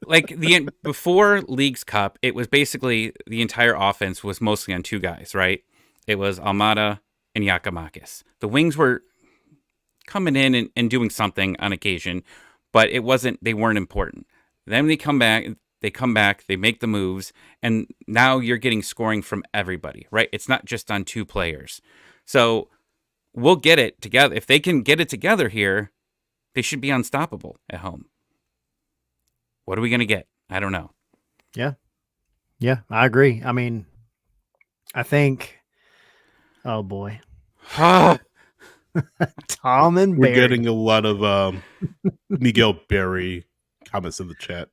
like before Leagues Cup, it was basically the entire offense was mostly on two guys, right? It was Almada and Giakoumakis. The wings were coming in and doing something on occasion, but they weren't important. Then they come back, they make the moves, and now you're getting scoring from everybody, right? It's not just on two players. So we'll get it together. If they can get it together here, they should be unstoppable at home. What are we going to get? I don't know. Yeah. Yeah, I agree. I mean, I think, oh boy. Tom and Barry. We're getting a lot of Miguel Berry comments in the chat.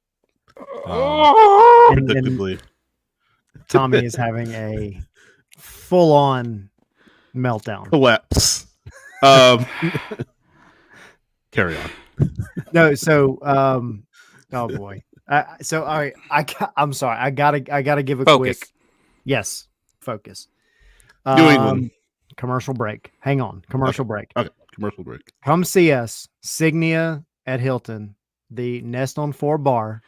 And Tommy is having a full-on meltdown. Collapse. Carry on. No, so oh boy. So all right, I'm sorry. I gotta give a focus. Quick. Yes, focus. New England. Commercial break. Hang on. Commercial break. Okay. Commercial break. Come see us, Signia at Hilton, the Nest on 4 bar,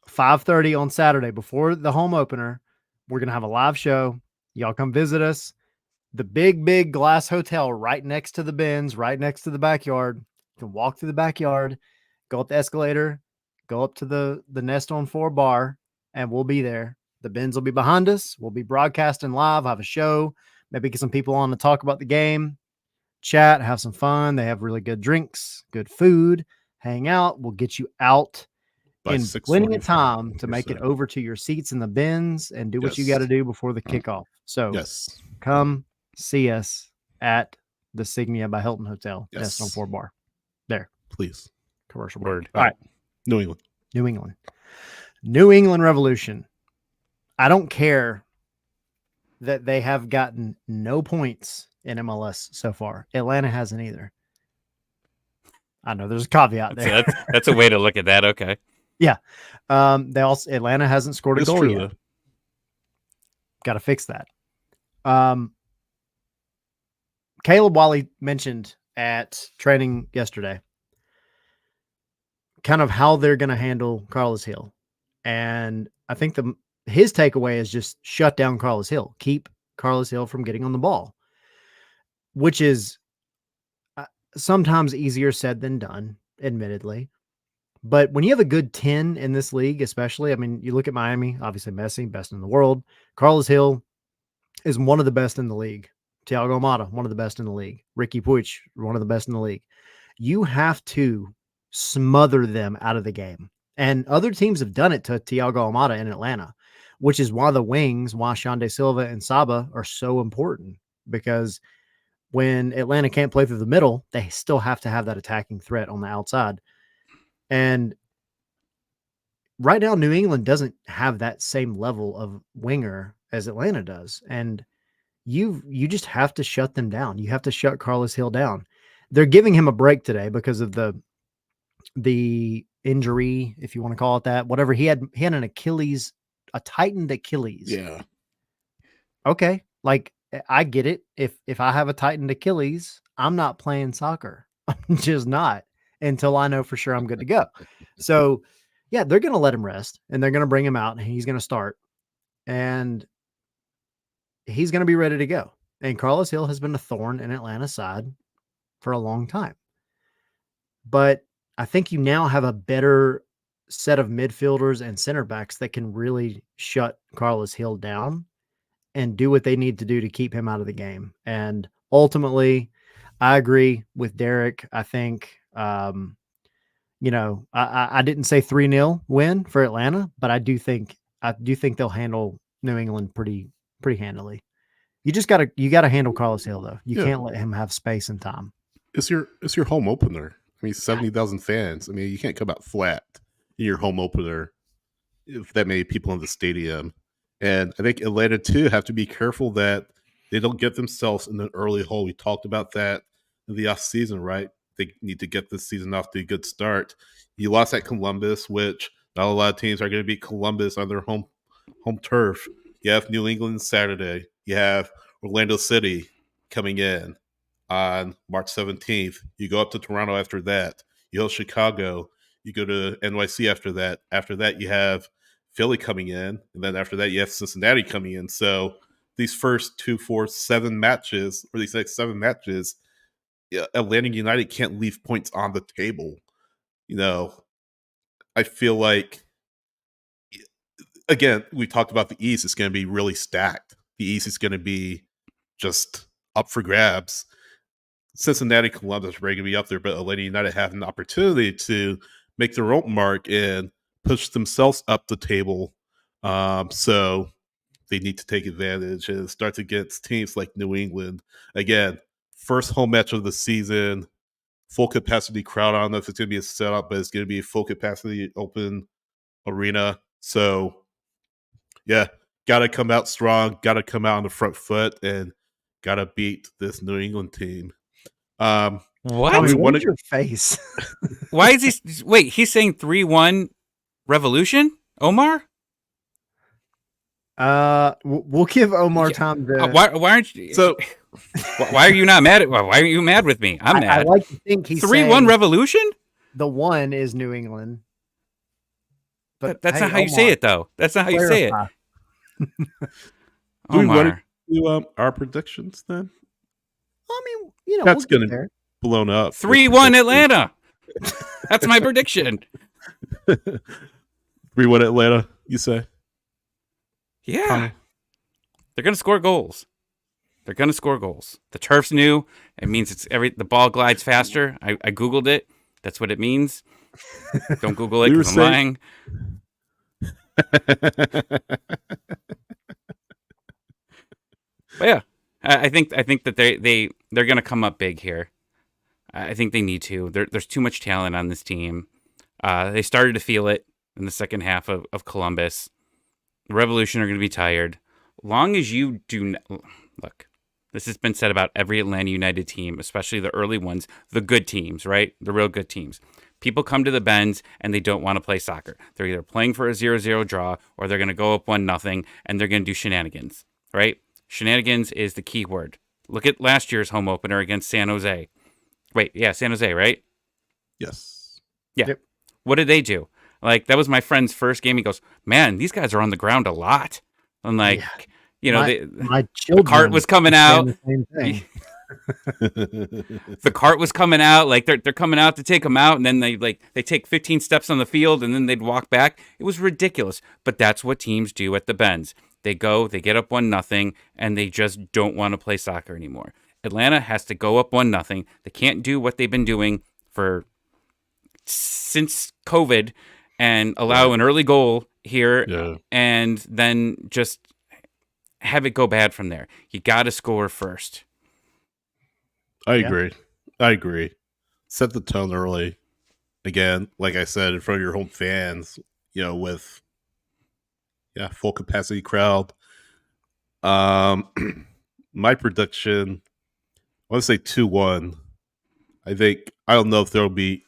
5:30 on Saturday before the home opener. We're gonna have a live show. Y'all come visit us. The big glass hotel right next to the bins, right next to the backyard. You can walk through the backyard, go up the escalator, go up to the Nest on 4 bar, and we'll be there. The bins will be behind us. We'll be broadcasting live, have a show, maybe get some people on to talk about the game, chat, have some fun. They have really good drinks, good food, hang out. We'll get you out in plenty of time to make it over to your seats in the bins and do what you got to do before the kickoff. So come see us at the Signia by Hilton Hotel, Nest on 4 bar. There. Please. Commercial word. All right. New England. New England Revolution. I don't care that they have gotten no points in MLS so far. Atlanta hasn't either. I know there's a caveat there. That's a way to look at that. Okay. Yeah. Atlanta hasn't scored a goal yet. Got to fix that. Caleb Wiley mentioned at training yesterday kind of how they're going to handle Carlos Hill. And I think his takeaway is just shut down Carlos Hill. Keep Carlos Hill from getting on the ball, which is sometimes easier said than done, admittedly. But when you have a good 10 in this league, especially, I mean, you look at Miami, obviously Messi, best in the world. Carlos Hill is one of the best in the league. Thiago Almada, one of the best in the league. Ricky Puig, one of the best in the league. You have to smother them out of the game. And other teams have done it to Thiago Almada in Atlanta, which is why the wings, why Xande Silva and Saba are so important, because when Atlanta can't play through the middle, they still have to have that attacking threat on the outside. And right now, New England doesn't have that same level of winger as Atlanta does. And you just have to shut them down. You have to shut Carlos Hill down. They're giving him a break today because of the injury, if you want to call it that. Whatever, he had an Achilles, a tightened Achilles. Yeah. Okay, like I get it. If I have a tightened Achilles, I'm not playing soccer. I'm just not until I know for sure I'm good to go. So, yeah, they're going to let him rest and they're going to bring him out and he's going to start. And he's going to be ready to go. And Carlos Hill has been a thorn in Atlanta's side for a long time. But I think you now have a better set of midfielders and center backs that can really shut Carlos Hill down and do what they need to do to keep him out of the game. And ultimately, I agree with Derek. I think, I didn't say 3-0 win for Atlanta, but I do think they'll handle New England pretty handily. You gotta handle Carlos Hill though. You can't let him have space and time. It's your home opener. I mean, 70,000 fans. I mean, you can't come out flat in your home opener if that many people in the stadium. And I think Atlanta too have to be careful that they don't get themselves in an early hole. We talked about that in the off season, right? They need to get this season off to a good start. You lost at Columbus, which not a lot of teams are going to beat Columbus on their home turf. You have New England Saturday. You have Orlando City coming in on March 17th. You go up to Toronto after that. You host Chicago. You go to NYC after that. After that, you have Philly coming in, and then after that, you have Cincinnati coming in. So these first 2, 4, 7 matches, or these next 7 matches, Atlanta United can't leave points on the table. I feel like, again, we talked about the East. It's going to be really stacked. The East is going to be just up for grabs. Cincinnati, Columbus are going to be up there, but Atlanta United have an opportunity to make their own mark and push themselves up the table. So they need to take advantage and start against teams like New England. Again, first home match of the season, full capacity crowd. I don't know if it's going to be a setup, but it's going to be a full capacity open arena. So, yeah, got to come out strong, got to come out on the front foot, and got to beat this New England team. What? What's your face? Why is he? Wait, he's saying 3-1 Revolution, Omar? We'll give Omar time to. Why aren't you? So, why are you not mad at? Why are you mad with me? I'm mad. I like to think he's 3-1 Revolution. The one is New England, but that's not how you say it, though. That's not how you say it. Do we want to do our predictions then? I mean, that's going to be blown up. 3-1 Atlanta. That's my prediction. 3-1 Atlanta, you say? Yeah. They're going to score goals. They're going to score goals. The turf's new. It means the ball glides faster. I Googled it. That's what it means. Don't Google it because I'm lying. But yeah, I think that they're going to come up big here. I think they need to. There's too much talent on this team. They started to feel it in the second half of Columbus. The Revolution are going to be tired. Long as you do look, this has been said about every Atlanta United team, especially the early ones, the good teams, right? The real good teams. People come to the Bends and they don't want to play soccer. They're either playing for a 0-0 draw or they're going to go up 1-0 and they're going to do shenanigans, right? Shenanigans is the key word. Look at last year's home opener against San Jose. Wait, yeah, San Jose, right? Yes. Yeah. Yep. What did they do? Like, that was my friend's first game. He goes, man, these guys are on the ground a lot. I'm like, the cart was coming out. The same thing. The cart was coming out. Like, they're coming out to take them out, and then they take 15 steps on the field, and then they'd walk back. It was ridiculous. But that's what teams do at the Bends. They go, they get up 1-0, and they just don't want to play soccer anymore. Atlanta has to go up 1-0. They can't do what they've been doing since COVID and allow an early goal here and then just have it go bad from there. You got to score first. I agree. Set the tone early. Again, like I said, in front of your home fans, with full capacity crowd. My prediction, I want to say 2-1. I don't know if there'll be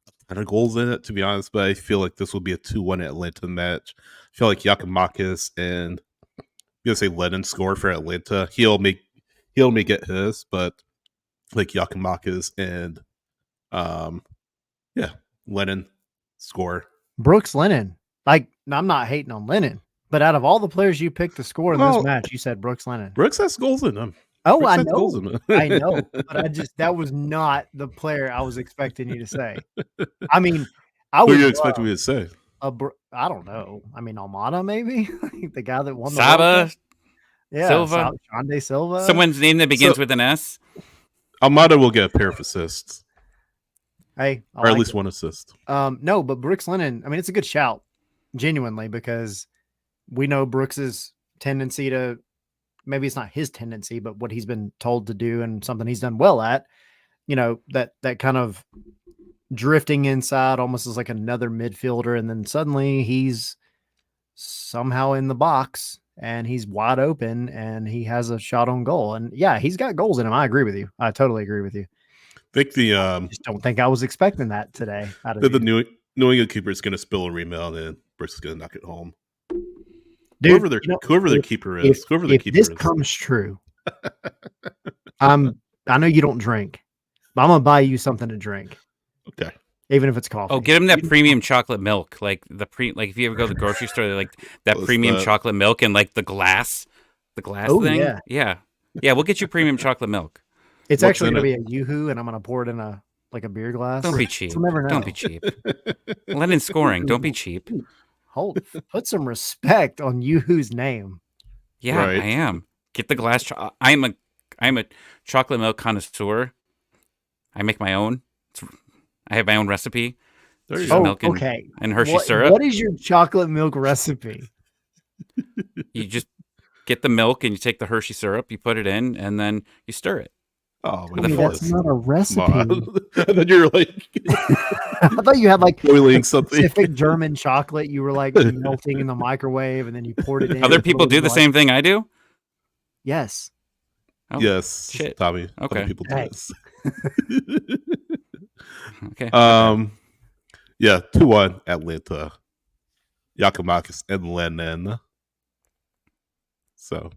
a ton of goals in it, to be honest, but I feel like this will be a 2-1 Atlanta match. I feel like Giacomakis and Lennon score for Atlanta. He'll make get his, but like Giacomakis and Lennon score. Brooks Lennon. Like, I'm not hating on Lennon, but out of all the players you picked to score in this match, you said Brooks Lennon. Brooks has goals in him. Oh, I know. I know. But that was not the player I was expecting you to say. I mean, who are you expecting me to say? I don't know. I mean, Almada, maybe? The guy that won the Saba, Silva. Shande Silva. Someone's name that begins with an S. Almada will get a pair of assists. Hey, or at least one assist. No, but Brooks Lennon, I mean, it's a good shout, genuinely, because we know Brooks's tendency to, maybe it's not his tendency, but what he's been told to do and something he's done well at, that kind of drifting inside almost as like another midfielder. And then suddenly he's somehow in the box and he's wide open and he has a shot on goal. And yeah, he's got goals in him. I agree with you. I totally agree with you. I think I just don't think I was expecting that today. The New England keeper is going to spill a rebound and Brooks is going to knock it home. Dude, whoever their keeper is, if this comes true, I know you don't drink, but I'm gonna buy you something to drink. Okay. even if it's coffee. Oh, get him that premium chocolate milk, like if you ever go to the grocery store, like that premium chocolate milk and like the glass thing. Yeah. We'll get you premium chocolate milk. It's actually going to be a Yoo-hoo, and I'm going to pour it in a beer glass. Don't be cheap. You'll never know. Don't be cheap. Let in scoring. Don't be cheap. Put some respect on Yoo-hoo's name. Yeah, right. I am. Get the glass. I'm a chocolate milk connoisseur. I make my own. I have my own recipe. There's milk and Hershey syrup. What is your chocolate milk recipe? You just get the milk and you take the Hershey syrup, you put it in, and then you stir it. Oh, that's not a recipe. And then you're like, I thought you had like boiling something. Specific German chocolate. You were like melting in the microwave, and then you poured it in. Other people do the same thing I do. Yes. Oh, yes, shit. Tommy. Okay. Other people do this. Okay. Yeah, 2-1 Atlanta. Giakoumakis and Lennon. So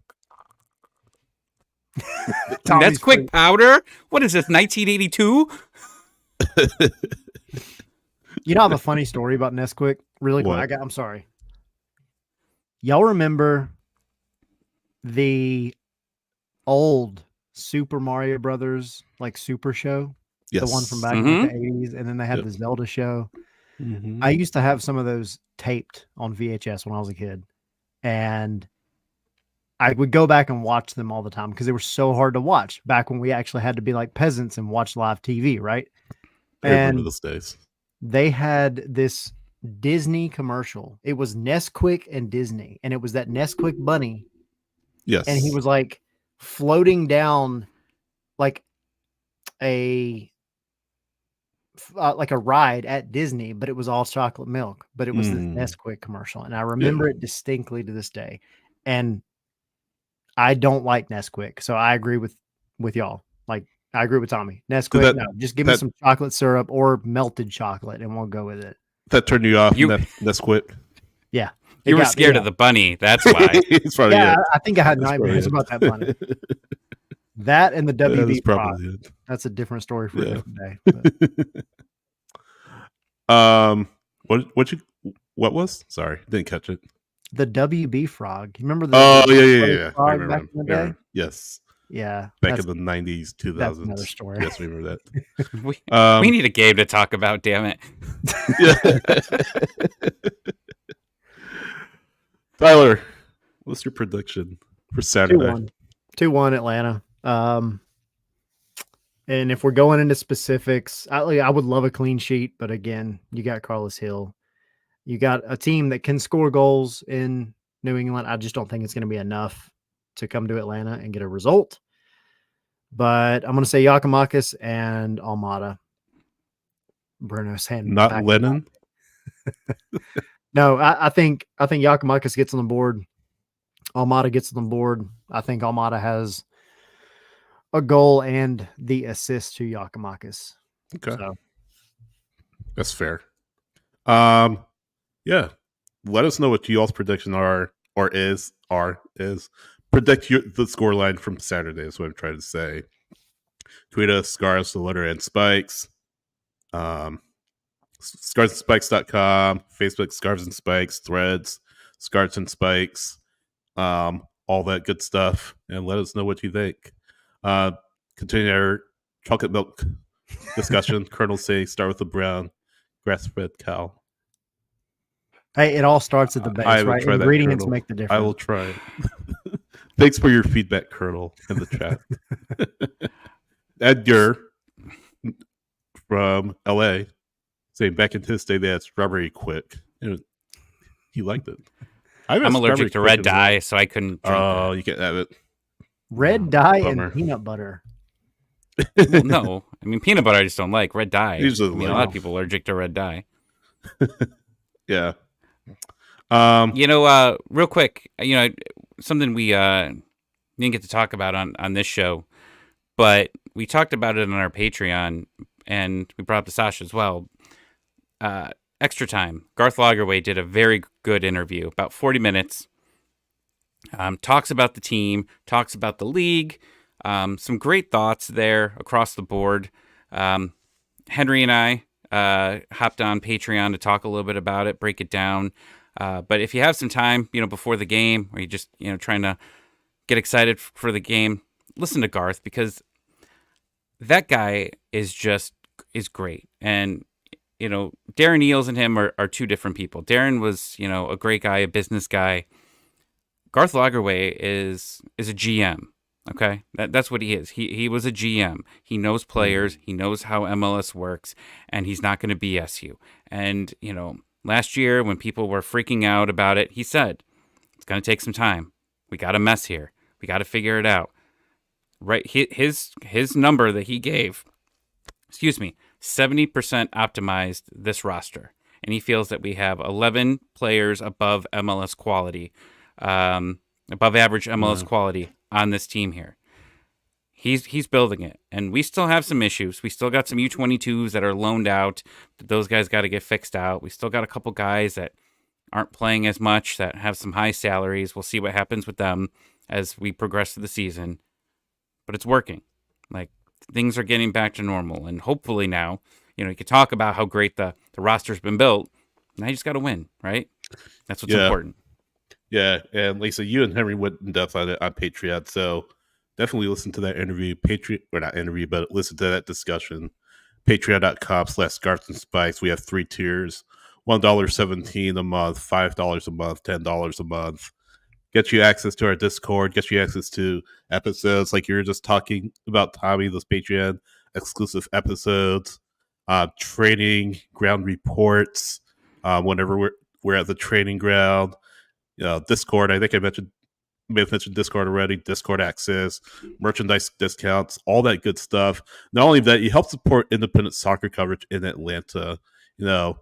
Nesquik powder? What is this, 1982? You know, I have a funny story about Nesquik. Really quick. I'm sorry. Y'all remember the old Super Mario Brothers like Super Show? Yes. The one from back in the 80s, and then they had the Zelda show. Mm-hmm. I used to have some of those taped on VHS when I was a kid, and I would go back and watch them all the time because they were so hard to watch back when we actually had to be like peasants and watch live TV, right? I remember those days. They had this Disney commercial. It was Nesquik and Disney, and it was that Nesquik bunny. Yes. And he was like floating down like a ride at Disney, but it was all chocolate milk, but it was the Nesquik commercial. And I remember it distinctly to this day. And I don't like Nesquik. So I agree with y'all. Like, I agree with Tommy. Nesquik, no, just give me some chocolate syrup or melted chocolate and we'll go with it. That turned you off, Nesquik? Yeah. You were scared of the bunny. That's why. I think I had nightmares about that bunny. That and the WB Frog. That's a different story for a different day. What was? Sorry, didn't catch it. The WB Frog. You remember the frog back in the day? Yes. Yeah. Back in the 90s, 2000s. That's another story. Yes, we remember that. we need a game to talk about, damn it. Tyler, what's your prediction for Saturday? 2-1 Atlanta. And if we're going into specifics, I would love a clean sheet, but again, you got Carlos Hill. You got a team that can score goals in New England. I just don't think it's going to be enough to come to Atlanta and get a result. But I'm going to say Giakoumakis and Almada. Bruno's hand. Not Lennon? No, I think Giakoumakis gets on the board. Almada gets on the board. I think Almada has a goal and the assist to Giakoumakis. Okay. So. That's fair. Yeah. Let us know what y'all's prediction is. Predict the scoreline from Saturday is what I'm trying to say. Tweet us, Scars, the letter and Spikes. ScarsandSpikes.com, Facebook, Scarves and Spikes, Threads, Scars and Spikes, all that good stuff. And let us know what you think. Continue our chocolate milk discussion. Colonel say start with the brown grass-fed cow. Hey, it all starts at the base, right? Ingredients make the difference. I will try it. Thanks for your feedback, Colonel, in the chat. Edgar from LA saying back in his day they had strawberry quick. He liked it. I'm allergic to red dye, so I couldn't drink that. You can't have it. Red dye and peanut butter. Well, no, I mean peanut butter I just don't like. Red dye. A lot of people are allergic to red dye. Yeah. Real quick, something we didn't get to talk about on this show, but we talked about it on our Patreon, and we brought up to Sacha as well. Extra Time. Garth Lagerwey did a very good interview, about 40 minutes. Talks about the team, talks about the league, some great thoughts there across the board. Henry and I hopped on Patreon to talk a little bit about it, break it down. But if you have some time, before the game, or you just, trying to get excited for the game, listen to Garth, because that guy is great. And, Darren Eales and him are two different people. Darren was, a great guy, a business guy. Garth Lagerwey is a GM. Okay, that's what he is. He was a GM. He knows players. He knows how MLS works, and he's not going to BS you. And last year when people were freaking out about it, he said it's going to take some time. We got a mess here. We got to figure it out. Right? His number that he gave, 70% optimized this roster, and he feels that we have 11 players above MLS quality, above average MLS quality on this team here. He's building it, and we still have some issues. We still got some U22s that are loaned out. Those guys got to get fixed out. We still got a couple guys that aren't playing as much, that have some high salaries. We'll see what happens with them as we progress through the season. But it's working. Like, things are getting back to normal, and hopefully now, you can talk about how great the roster's been built. Now you just got to win, right? That's what's important. Yeah, and Lisa, you and Henry went in depth on it on Patreon, so definitely listen to that interview. But listen to that discussion. Patreon.com/Garth and Spikes. We have 3 tiers: $1.17 a month, $5 a month, $10 a month. Get you access to our Discord. Get you access to episodes like you were just talking about, Tommy. Those Patreon exclusive episodes, training ground reports. Whenever we're at the training ground. Discord, I think may have mentioned Discord already, Discord access, merchandise discounts, all that good stuff. Not only that, you help support independent soccer coverage in Atlanta. The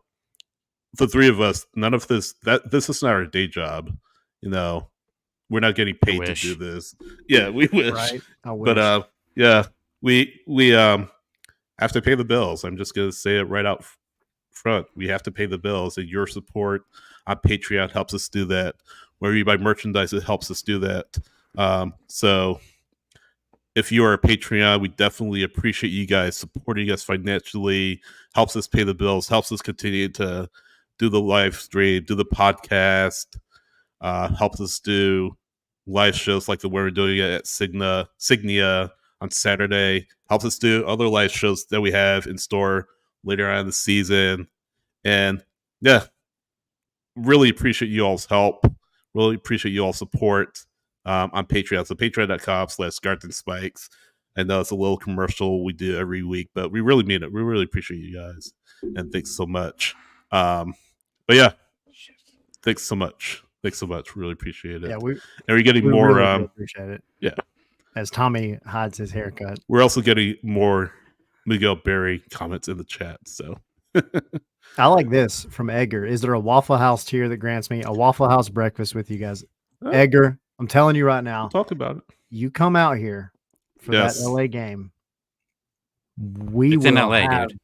3 of us, none of this is not our day job. We're not getting paid to do this. Yeah, we wish. Right? I wish. But we have to pay the bills. I'm just going to say it right out front. We have to pay the bills, and your support on Patreon helps us do that. Where you buy merchandise, it helps us do that. So if you are a Patreon, we definitely appreciate you guys supporting us financially. Helps us pay the bills, helps us continue to do the live stream, do the podcast, helps us do live shows like the way we're doing it at Signia on Saturday, helps us do other live shows that we have in store later on in the season. And yeah, really appreciate you all's help. Really appreciate you all support on Patreon. So patreon.com/Garth and Spikes. I know it's a little commercial we do every week, but we really mean it. We really appreciate you guys. And thanks so much. But yeah, thanks so much. Thanks so much. Really appreciate it. Yeah, we're getting more. Really appreciate it. Yeah. As Tommy hides his haircut. We're also getting more Miguel Berry comments in the chat. So I like this from Edgar. Is there a Waffle House tier that grants me a Waffle House breakfast with you guys? Edgar, I'm telling you right now. We'll talk about it. You come out here for that LA game. It's in LA, have dude.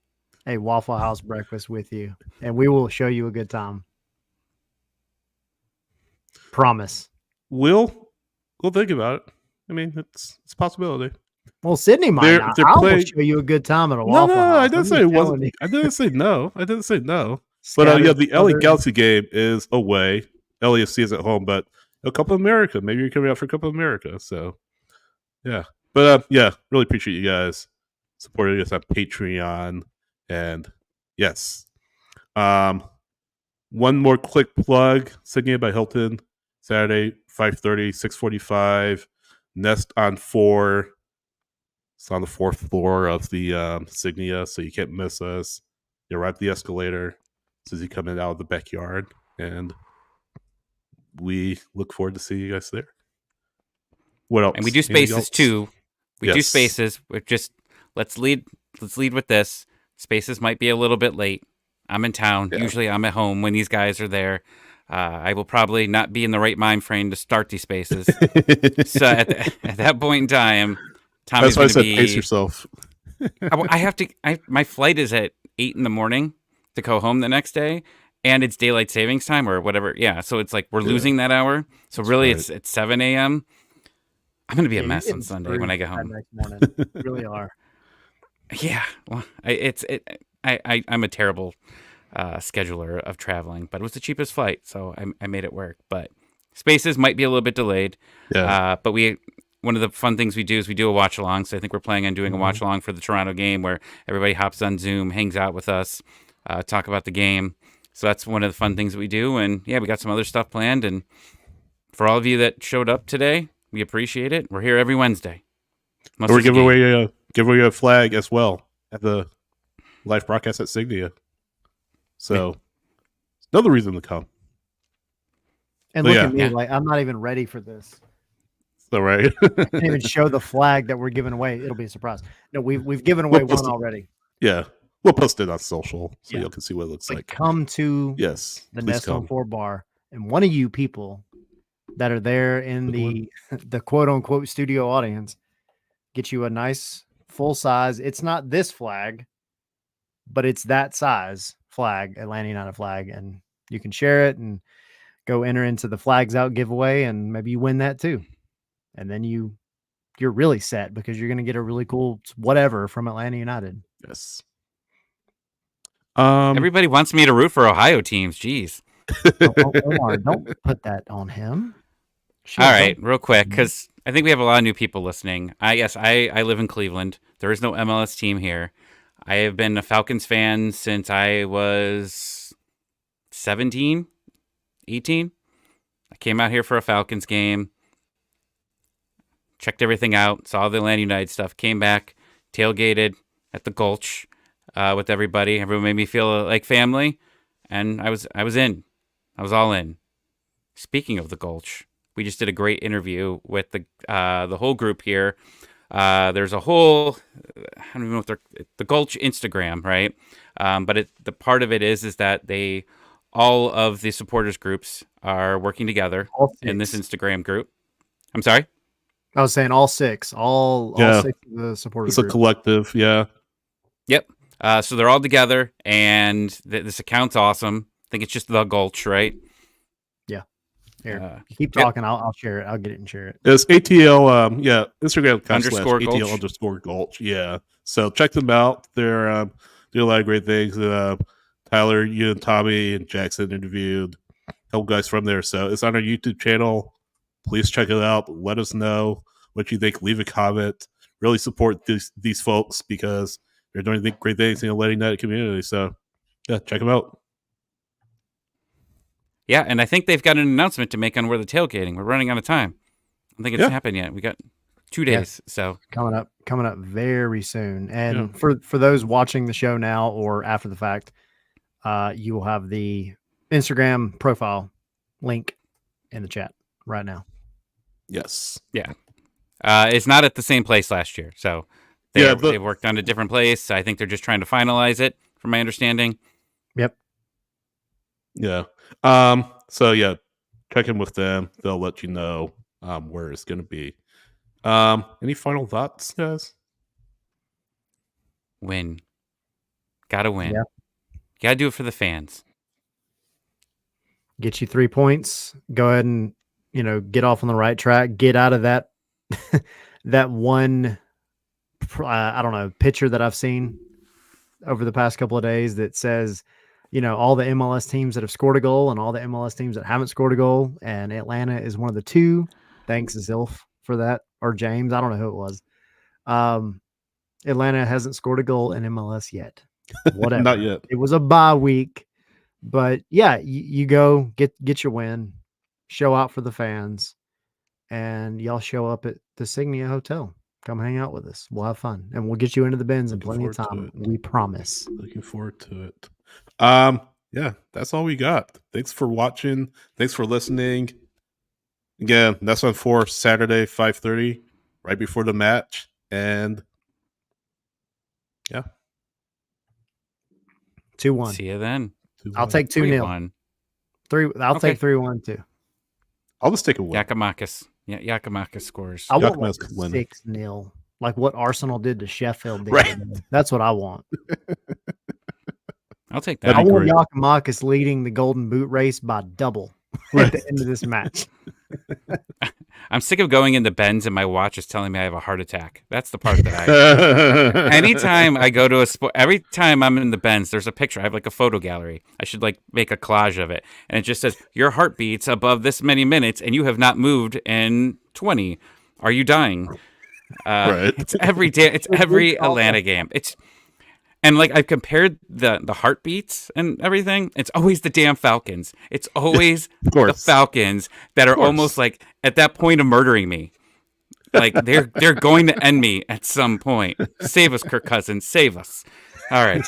A Waffle House breakfast with you, and we will show you a good time. Promise. We'll think about it. I mean, it's a possibility. Well, Sydney might not. I will show you a good time at a Waffle House. I didn't say it wasn't. I didn't say no. I didn't say no. But the LA Galaxy game is away. LAFC is at home, but a Cup of America. Maybe you're coming out for Cup of America. So, yeah. But really appreciate you guys supporting us on Patreon. And yes, one more quick plug: Signia by Hilton, Saturday 5:30, 6:45. Nest on 4. It's on the 4th floor of the Signia, so you can't miss us. You ride the escalator as soon as you come in out of the backyard, and we look forward to seeing you guys there. What else? And we do Spaces too. We do Spaces. We're just let's lead with this. Spaces might be a little bit late. I'm in town. Yeah. Usually I'm at home when these guys are there. I will probably not be in the right mind frame to start these Spaces. So at that point in time, Tommy's going to be. Pace yourself. I have to. My flight is at 8 a.m. to go home the next day, and it's daylight savings time or whatever. Yeah, so it's like we're losing that hour. So really, it's at 7 a.m. I'm going to be a mess on Sunday when I get home. Next morning. Really are. Yeah, well, I'm a terrible scheduler of traveling, but it was the cheapest flight, so I made it work. But Spaces might be a little bit delayed. Yeah. But one of the fun things we do is we do a watch along. So I think we're planning on doing a watch along for the Toronto game where everybody hops on Zoom, hangs out with us, talk about the game. So that's one of the fun things that we do. And yeah, we got some other stuff planned. And for all of you that showed up today, we appreciate it. We're here every Wednesday. We're giving away a flag as well at the live broadcast at Signia. So another reason to come. And look at me, like I'm not even ready for this. So right. I can't even show the flag that we're giving away. It'll be a surprise. No, we've given away one already. Yeah. We'll post it on social so y'all can see what it looks like. Come to the Nest on 4 bar, and one of you people that are there in the quote unquote studio audience get you a nice full size. It's not this flag, but it's that size flag, Atlanta United flag, and you can share it and go enter into the flags out giveaway, and maybe you win that too. And then you're really set because you're going to get a really cool whatever from Atlanta United. Yes. Everybody wants me to root for Ohio teams. Jeez. Omar, don't put that on him. All right, real quick, because I think we have a lot of new people listening. I live in Cleveland. There is no MLS team here. I have been a Falcons fan since I was 17, 18. I came out here for a Falcons game, checked everything out, saw the Atlanta United stuff, came back, tailgated at the Gulch with everybody. Everyone made me feel like family, and I was in. I was all in. Speaking of the Gulch, we just did a great interview with the whole group here. There's a whole, I don't even know if they're the Gulch Instagram, right? But the part of it is that all of the supporters groups are working together in this Instagram group. I'm sorry? I was saying all six of the supporters. It's a collective, yeah. Yep. So they're all together, and this account's awesome. I think it's just the Gulch, right? Yeah. Here, keep talking. Yep. I'll share it. I'll get it and share it. It's ATL. Instagram /ATL _Gulch. Yeah. So check them out. They're doing a lot of great things. Tyler, you and Tommy and Jackson interviewed a couple guys from there. So it's on our YouTube channel. Please check it out. Let us know what you think. Leave a comment. Really support these folks because they're doing great things in the Atlanta United community. So yeah, check them out. Yeah, and I think they've got an announcement to make on where the tailgating. We're running out of time. I don't think it's happened yet. We got 2 days, so coming up very soon. And for those watching the show now or after the fact, you will have the Instagram profile link in the chat right now. Yes. Yeah. It's not at the same place last year, so they worked on a different place. I think they're just trying to finalize it, from my understanding. Yep. Yeah. So yeah, check in with them. They'll let you know where it's going to be. Any final thoughts, guys? Win. Gotta win. Yeah. Gotta do it for the fans. Get you 3 points. Go ahead and get off on the right track. Get out of that that one I don't know picture that I've seen over the past couple of days that says all the MLS teams that have scored a goal and all the MLS teams that haven't scored a goal, and Atlanta is one of the two. Thanks, Zilf, for that, or James. I don't know who it was. Atlanta hasn't scored a goal in MLS yet. Whatever. Not yet. It was a bye week, but yeah, you go get your win, show out for the fans, and y'all show up at the Signia Hotel. Come hang out with us. We'll have fun, and we'll get you into the bins in plenty of time. We promise. Looking forward to it. Yeah, that's all we got. Thanks for watching. Thanks for listening. Again, that's on 4 Saturday, 5:30, right before the match. And yeah. 2-1. See you then. 2-1. I'll take 2-0. 3. I'll take 3-1 too. I'll just take a win. Giakoumakis. Yeah, Giakoumakis scores. I want 6-0, like what Arsenal did to Sheffield. Right. That's what I want. I'll take that. I want Giakoumakis leading the Golden Boot race by double at the end of this match. I'm sick of going into Ben's and my watch is telling me I have a heart attack. That's the part that I. Anytime I go to a sport, every time I'm in the Ben's, there's a picture. I have like a photo gallery. I should like make a collage of it, and it just says your heartbeat's above this many minutes, and you have not moved in 20. Are you dying? Right. It's every day. It's every Atlanta game. And like I've compared the heartbeats and everything. It's always the damn Falcons. It's always the Falcons that are almost like at that point of murdering me. Like they're going to end me at some point. Save us, Kirk Cousins. Save us. All right.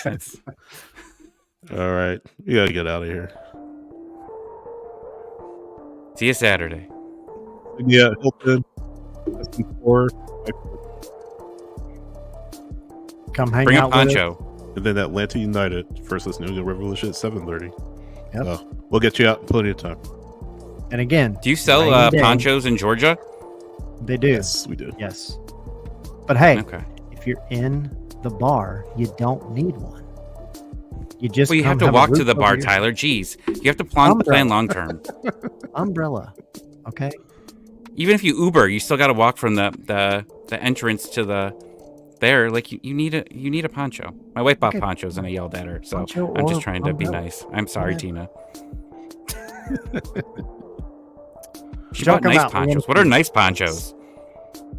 All right. You gotta get out of here. See you Saturday. Yeah, Hilton. Come hang Bring out a poncho. And then Atlanta United versus New England Revolution at 7:30. Yep. So we'll get you out in plenty of time. And again, Do you sell ponchos in Georgia? They do. Yes, we do. Yes. But hey, Okay. if you're in the bar, you don't need one. You just Well, you have to come walk a to the roof bar, over your- Tyler. Jeez. You have to plan long term. Umbrella. Okay. Even if you Uber, you still got to walk from the entrance to the there. Like you need a poncho. My wife bought ponchos and I yelled at her. So Poncho I'm just or trying to be umbrella. nice. I'm sorry, Yeah. Tina. She Joke bought nice about ponchos. one What are piece. nice ponchos?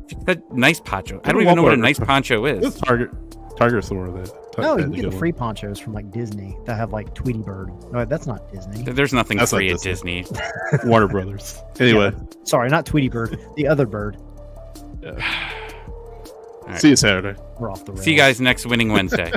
She said nice poncho. I don't Walmart. even know what a nice poncho It's is. Target somewhere that. No, you can get the free ponchos from like Disney that have like Tweety Bird. No, that's not Disney. There's nothing That's not free at Disney. Disney. Warner Brothers. Anyway, Sorry, not Tweety Bird. The other bird. right. see you Saturday. We're off the rails. See you guys next winning Wednesday.